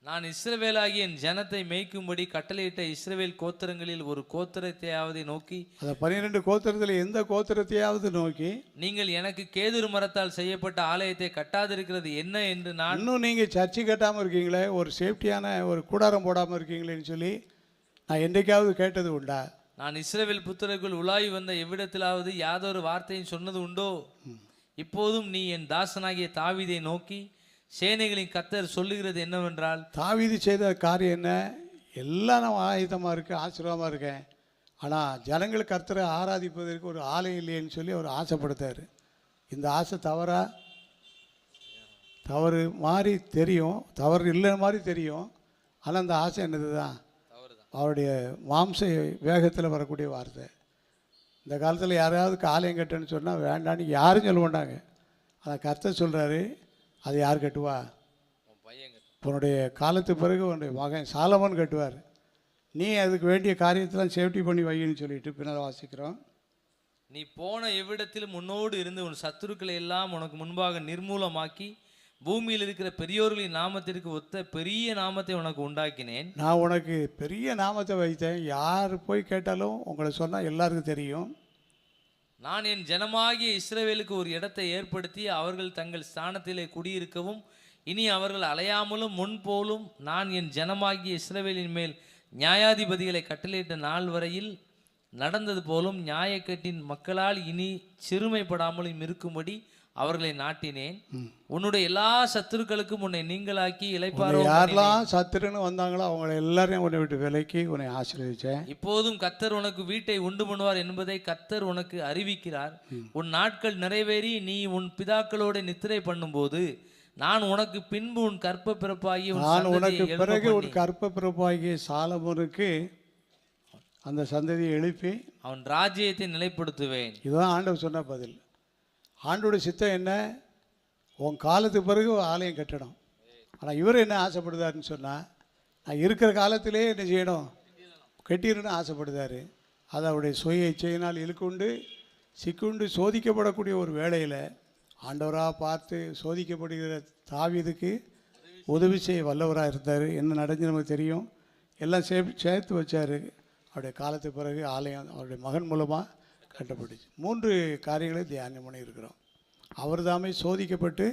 நான் இஸ்ரவேலாகிய என் ஜனத்தை மேய்க்கும்படி கட்டளையிட்ட இஸ்ரவேல் கோத்திரங்களில் ஒரு கோத்திரத்தையாவது நோக்கி, அந்த 12 கோத்திரத்தில் எந்த கோத்திரத்தையாவது நோக்கி, நீங்கள் எனக்கு கேதுரு மரத்தால் செய்யப்பட்ட ஆலயத்தை கட்டாதிருக்கிறது என்ன என்று நான், இன்னும் நீங்கள் சர்ச்சை கட்டாமல் இருக்கீங்களே, ஒரு சேஃப்டியான ஒரு கூடாரம் போடாமல் இருக்கீங்களேன்னு சொல்லி நான் என்றைக்காவது கேட்டது உண்டா? நான் இஸ்ரவேல் புத்திரர்கள் உலாவி வந்த எவ்விடத்திலாவது யாதொரு வார்த்தையும் சொன்னது உண்டோ? இப்போதும் நீ என் தாசனாகிய தாவீதை நோக்கி, சேனைகளின் கர்த்தர் சொல்லுகிறது என்னவென்றால், தாவீது செய்த காரியம் என்ன? எல்லாம் நான் ஆயுதமாக இருக்கேன், ஆசீர்வாதமாக இருக்கேன், ஆனால் ஜனங்கள் கர்த்தரை ஆராதிப்பதற்கு ஒரு ஆலயம் இல்லையேன்னு சொல்லி அவர் ஆசைப்படுத்தார். இந்த ஆசை தவறு மாதிரி தெரியும், தவறு இல்லை மாதிரி தெரியும். ஆனால் அந்த ஆசை என்னது தான்? அவருடைய மாம்ச வேகத்தில் வரக்கூடிய வார்த்தை. இந்த காலத்தில் யாராவது ஆலயம் கட்டுன்னு சொன்னால் வேண்டான்னு யாரும் சொல்ல மாட்டாங்க. ஆனால் கர்த்தர் சொல்கிறாரு, அதை யார் கட்டுவா? உன்னுடைய காலத்துக்கு பிறகு உன்னுடைய மகன் சாலமோன் கட்டுவார். நீ அதுக்கு வேண்டிய காரியத்தெல்லாம் சேஃப்டி பண்ணி வையின்னு சொல்லிட்டு பின்னால் வாசிக்கிறோம். நீ போன எவ்விடத்திலும் முன்னோடு இருந்து உன் சத்துருக்களை எல்லாம் உனக்கு முன்பாக நிர்மூலமாக்கி பூமியில் இருக்கிற பெரியோர்களின் நாமத்திற்கு ஒத்த பெரிய நாமத்தை உனக்கு உண்டாக்கினேன். நான் உனக்கு பெரிய நாமத்தை வைத்தேன். யார் போய் கேட்டாலும் உங்களை சொன்னால் எல்லாருக்கும் தெரியும். நான் என் ஜனமாகிய இஸ்ரவேலுக்கு ஒரு இடத்தை ஏற்படுத்தி அவர்கள் தங்கள் ஸ்தானத்திலே குடியிருக்கவும், இனி அவர்கள் அலையாமலும் முன்போலும் நான் என் ஜனமாகிய இஸ்ரவேலின் மேல் நியாயாதிபதிகளை கட்டளையிட்ட நாள் வரையில் நடந்தது போலும் நியாயக்கட்டின் மக்களால் இனி சிறுமைப்படாமலும் இருக்கும்படி அவர்களை நாட்டினேன். உன்னுடைய எல்லா சத்துருக்களுக்கும் உன்னை நீங்களாக்கி இளைப்பாற யாரெல்லாம் சத்துருன்னு வந்தாங்களோ அவங்களை எல்லாரையும் உன்னை விட்டு விலக்கி உன்னை ஆசீர்வதிச்சேன். இப்போதும் கர்த்தர் உனக்கு வீட்டை உண்டு பண்ணுவார் என்பதை கர்த்தர் உனக்கு அறிவிக்கிறார். உன் நாட்கள் நிறைவேறி நீ உன் பிதாக்களோட நித்திரை பண்ணும்போது நான் உனக்கு பின்பு உன் கற்ப பிறப்பாகிய நான் உனக்கு பிறகு ஒரு கற்ப பிறப்பாகிய சாலமோனுக்கு அந்த சந்ததியை எழுப்பி அவன் ராஜ்யத்தை நிலைப்படுத்துவேன். இதுதான் ஆண்டவர் சொன்ன பதில். ஆண்டோட சித்தம் என்ன? உன் காலத்துக்கு பிறகு ஒரு ஆலயம் கட்டணும். ஆனால் இவர் என்ன ஆசைப்படுதாருன்னு சொன்னால், நான் இருக்கிற காலத்திலே என்ன செய்யணும், கட்டிடணும்னு ஆசைப்படுதார். அதை அவருடைய சுய இச்சையினால் இழுக்குண்டு சிக்குண்டு சோதிக்கப்படக்கூடிய ஒரு வேளையில் ஆண்டவராக பார்த்து சோதிக்கப்படுகிற தாவீதுக்கு உதவி செய்ய வல்லவராக இருந்தார். என்ன நடந்து நமக்கு தெரியும். எல்லாம் சேர்த்து வச்சார். அவருடைய காலத்துக்கு பிறகு ஆலயம் அவருடைய மகன் மூலமாக கட்டப்பட்டுச்சு. 3 காரியங்களை தியானம் பண்ணி இருக்கிறோம். அவர் தாமே சோதிக்கப்பட்டு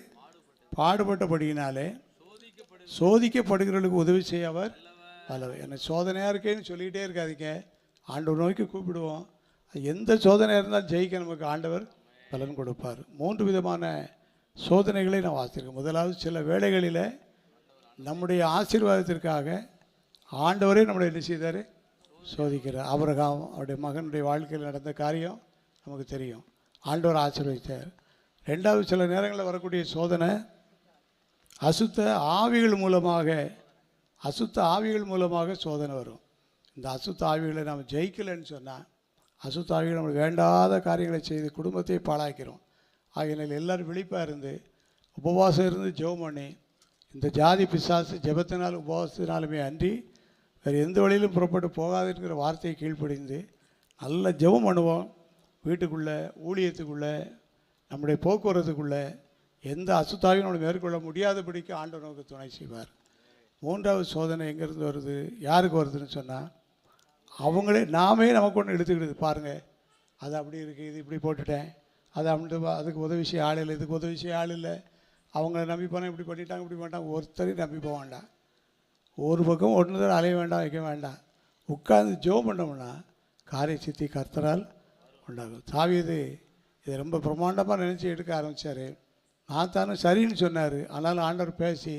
பாடுபட்டபடியினாலே சோதிக்கப்படுகிறவர்களுக்கு உதவி செய்ய அவர் வல்லவர். என்னை சோதனையாக இருக்கேன்னு சொல்லிகிட்டே இருக்காதீங்க. ஆண்டவர் நோக்கி கூப்பிடுவோம். எந்த சோதனையாக இருந்தாலும் ஜெயிக்க நமக்கு ஆண்டவர் பலன் கொடுப்பார். 3 விதமான சோதனைகளை நான் வாசித்திருக்கேன். முதலாவது, சில வேளைகளில் நம்முடைய ஆசீர்வாதத்திற்காக ஆண்டவரே நம்மளை என்ன செய்தார், சோதிக்கிறார். ஆபிரகாம் அவருடைய மகனுடைய வாழ்க்கையில் நடந்த காரியம் நமக்கு தெரியும். ஆண்டவர் ஆசீர்வதித்தார். 2வது, சில நேரங்களில் வரக்கூடிய சோதனை அசுத்த ஆவிகள் மூலமாக சோதனை வரும். இந்த அசுத்த ஆவிகளை நம்ம ஜெயிக்கலைன்னு சொன்னால், அசுத்த ஆவிகள் நம்மளுக்கு வேண்டாத காரியங்களை செய்து குடும்பத்தை பாழாக்கிறோம். ஆகையினால் எல்லோரும் விழிப்பாக இருந்து உபவாசம் இருந்து ஜெபம் பண்ணி, இந்த ஜாதி பிசாசு ஜெபத்தினால் உபவாசத்தினாலுமே அன்றி வேறு எந்த வழியிலும் புறப்பட்டு போகாதுங்கிற வார்த்தையை கீழ்ப்படிந்து நல்ல ஜெபம் பண்ணுவோம். வீட்டுக்குள்ளே, ஊழியத்துக்குள்ளே, நம்முடைய போக்குவரத்துக்குள்ளே எந்த அசுத்தாவையும் நம்மளை மேற்கொள்ள முடியாதபடிக்கு ஆண்டவர் நமக்கு துணை செய்வார். 3வது சோதனை எங்கேருந்து வருது, யாருக்கு வருதுன்னு சொன்னால், அவங்களே நாமே நமக்கு ஒன்று எடுத்துக்கிடுது. பாருங்கள், அது அப்படி இருக்குது, இது இப்படி போட்டுட்டேன், அது அப்படி, அதுக்கு உதவி செய்ய ஆள் இல்லை, இதுக்கு உதவி செய்ய ஆள் இல்லை, அவங்கள நம்பி போனால் இப்படி பண்ணிட்டாங்க, இப்படி பண்ணிட்டாங்க. ஒருத்தரையும் நம்பி போக வேண்டாம். ஒரு பக்கம் ஒன்று தான் அலைய வேண்டாம், வைக்க வேண்டாம். உட்கார்ந்து ஜெபம் பண்ணோம்னா காரிய சித்தி கர்த்தரால் உண்டாகும். தாவீது இதை ரொம்ப பிரம்மாண்டமாக நினச்சி எடுக்க ஆரம்பித்தார். நாத்தானும் சரின்னு சொன்னார். ஆனாலும் ஆண்டவர் பேசி,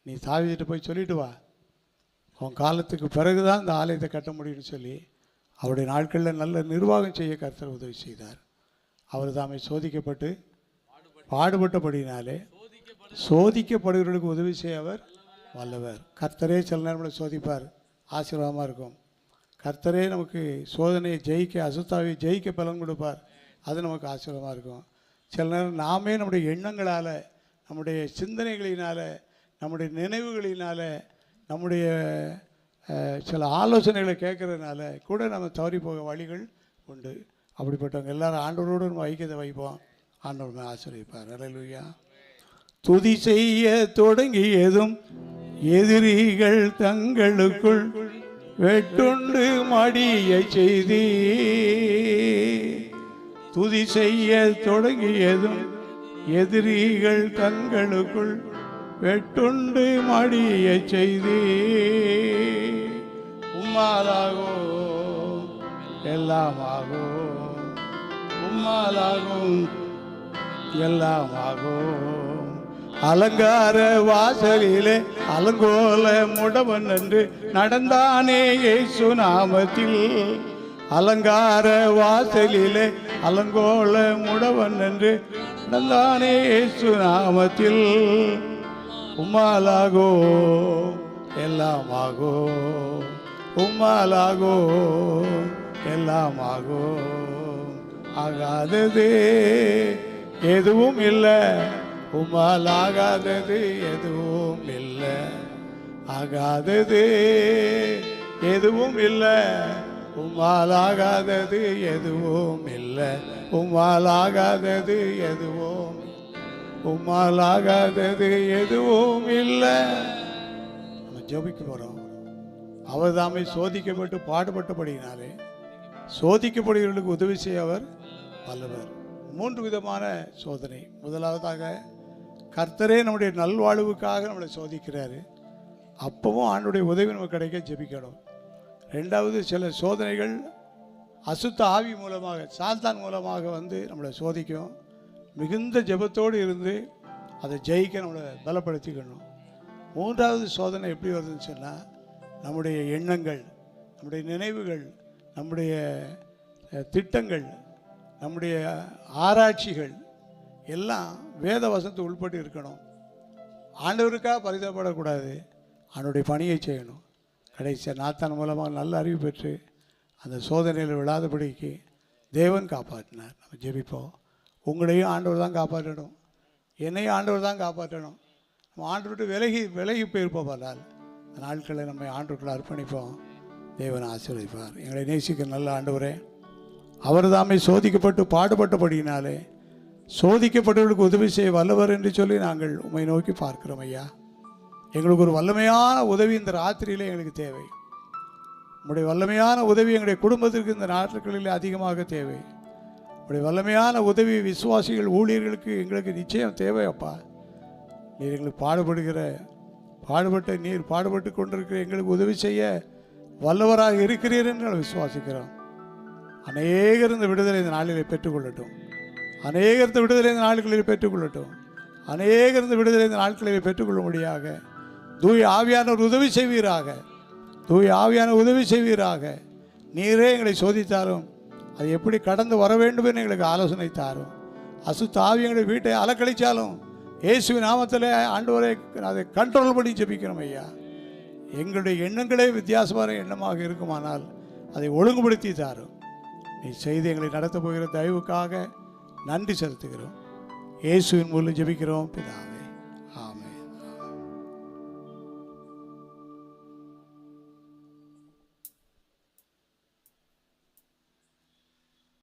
நீ தாவீதுகிட்ட போய் சொல்லிட்டு வா, உன் காலத்துக்கு பிறகு தான் இந்த ஆலயத்தை கட்ட முடியும்னு சொல்லி அவருடைய நாட்களில் நல்ல நிர்வாகம் செய்ய கர்த்தர் உதவி செய்தார். அவர் தாமே சோதிக்கப்பட்டு பாடுபட்டபடினாலே சோதிக்கப்படுகிறவர்களுக்கு உதவி செய்ய அவர் வல்லவர். கர்த்தரே சில நேரங்களில் சோதிப்பார், ஆசீர்வாதமாக இருக்கும். கர்த்தரே நமக்கு சோதனையை ஜெயிக்க, அசுத்தாவை ஜெயிக்க பலன் கொடுப்பார். அது நமக்கு ஆசீர்வாதமாக இருக்கும். சில நேரம் நாமே நம்முடைய எண்ணங்களால், நம்முடைய சிந்தனைகளினால், நம்முடைய நினைவுகளினால், நம்முடைய சில ஆலோசனைகளை கேட்குறதுனால கூட நம்ம தவறி போக வழிகள் உண்டு. அப்படிப்பட்டவங்க எல்லாரும் ஆண்டவரோடு நம்ம ஐக்கியத்தை வைப்போம். ஆண்டவர் ஆசீர்வதிப்பார். அல்லேலூயா. துதி செய்ய தொடங்கியதும் எதிரிகள் தங்களுக்குள் வெட்டுண்டு மடிய செய்தி. துதி செய்ய தொடங்கியதும் எதிரிகள் தங்களுக்குள் வெட்டுண்டு மடிய செய்தி. உம்மாலாகோ எல்லாமாகோ, உம்மாலாகும் எல்லாமாகும். அலங்கார வாசலிலே அலங்கோல முடவன் என்று நடந்தானே இயேசு நாமத்தில். அலங்கார வாசலிலே அலங்கோல முடவன் என்று நடந்தானே இயேசு நாமத்தில். உம்மாலாகோ எல்லாமாகோ, உம்மாலாகோ எல்லாமாகோ. ஆகாதது எதுவும் இல்லை, உம்மால் ஆகாதது எதுவும் இல்லை. ஆகாதது எதுவும் இல்லை, உம்மால் ஆகாதது எதுவும் இல்லை. உம்மால் ஆகாதது எதுவும், உம்மால் ஆகாதது எதுவும் இல்லை. நம்ம ஜெபிக்க போகிறோம். அவர் தாமே சோதிக்கப்பட்டு பாடுபட்டபடினாலே சோதிக்கப்படுகிறவர்களுக்கு உதவி செய்ய அவர் வல்லவர். 3 விதமான சோதனை. முதலாவதாக, கர்த்தரே நம்முடைய நல்வாழ்வுக்காக நம்மளை சோதிக்கிறாரு. அப்பவும் ஆண்டுடைய உதவி நமக்கு கிடைக்க ஜெபிக்கணும். 2வது, சில சோதனைகள் அசுத்த ஆவி மூலமாக, சாத்தான் மூலமாக வந்து நம்மளை சோதிக்கும். மிகுந்த ஜெபத்தோடு இருந்து அதை ஜெயிக்க நம்மளை பலப்படுத்திக்கணும். மூன்றாவது சோதனை எப்படி வருதுன்னு சொன்னால், நம்முடைய எண்ணங்கள், நம்முடைய நினைவுகள், நம்முடைய திட்டங்கள், நம்முடைய ஆராய்ச்சிகள் எல்லாம் வேத வசனத்துக்கு உள்பட்டு இருக்கணும். ஆண்டவருக்காக பரிதாபப்படக்கூடாது, அவனுடைய பணியை செய்யணும். கடைசியாக நாத்தான் மூலமாக நல்ல அறிவு பெற்று அந்த சோதனையில் விழாதபடிக்கு தேவன் காப்பாற்றினார். நம்ம ஜெபிப்போம். உங்களையும் ஆண்டவர் தான் காப்பாற்றணும், என்னையும் ஆண்டவர் தான் காப்பாற்றணும். நம்ம ஆண்டவர்கிட்ட விலகி போயிருப்போம். ஆனால் அந்த நாட்களை நம்ம ஆண்டவர்களை அர்ப்பணிப்போம். தேவன் ஆசீர்வதிப்பார். எங்களை நேசிக்கிற நல்ல ஆண்டவரே, அவர் தாமே சோதிக்கப்பட்டு பாடுபட்டபடியினாலே சோதிக்கப்பட்டவர்களுக்கு உதவி செய்ய வல்லவர் என்று சொல்லி நாங்கள் உம்மை நோக்கி பார்க்கிறோம். ஐயா, எங்களுக்கு ஒரு வல்லமையான உதவி இந்த ராத்திரியிலே எங்களுக்கு தேவை. உங்களுடைய வல்லமையான உதவி எங்களுடைய குடும்பத்திற்கு இந்த நாட்களில் அதிகமாக தேவை. உங்களுடைய வல்லமையான உதவி விசுவாசிகள் ஊழியர்களுக்கு எங்களுக்கு நிச்சயம் தேவை. அப்பா, நீர் எங்களுக்கு பாடுபட்டு கொண்டிருக்கிற எங்களுக்கு உதவி செய்ய வல்லவராக இருக்கிறீர் என்று நாங்கள் விசுவாசிக்கிறோம். அநேகர் இந்த விடுதலை இந்த நாளிலே பெற்றுக்கொள்ளட்டும். அநேகர் இந்த விடுதலை இந்த நாட்களில் பெற்றுக்கொள்ளட்டும். அநேகர் இந்த விடுதலை இந்த நாட்களில் பெற்றுக்கொள்ளும்படியாக தூய ஆவியானவர் உதவி செய்வீராக. தூய ஆவியானவர் உதவி செய்வீராக. நீரே எங்களை சோதித்தாரும் அது எப்படி கடந்து வர வேண்டும் என்று எங்களுக்கு ஆலோசனை தாரும். அசுத்த ஆவி எங்களை வீட்டை அலக்கழித்தாலும் இயேசுவின் நாமத்தில் ஆண்டவரை அதை கண்ட்ரோல் பண்ணி ஜெபிக்கிறோம். ஐயா, எங்களுடைய எண்ணங்களே வித்தியாசமான எண்ணமாக இருக்குமானால் அதை ஒழுங்குபடுத்தி தாரும். நீ செய்து எங்களை நடத்தப் போகிற தயவுக்காக நன்றி செலுத்துகிறோம். இயேசுவின் மூலம் ஜெபிக்கிறோம் பிதாவே.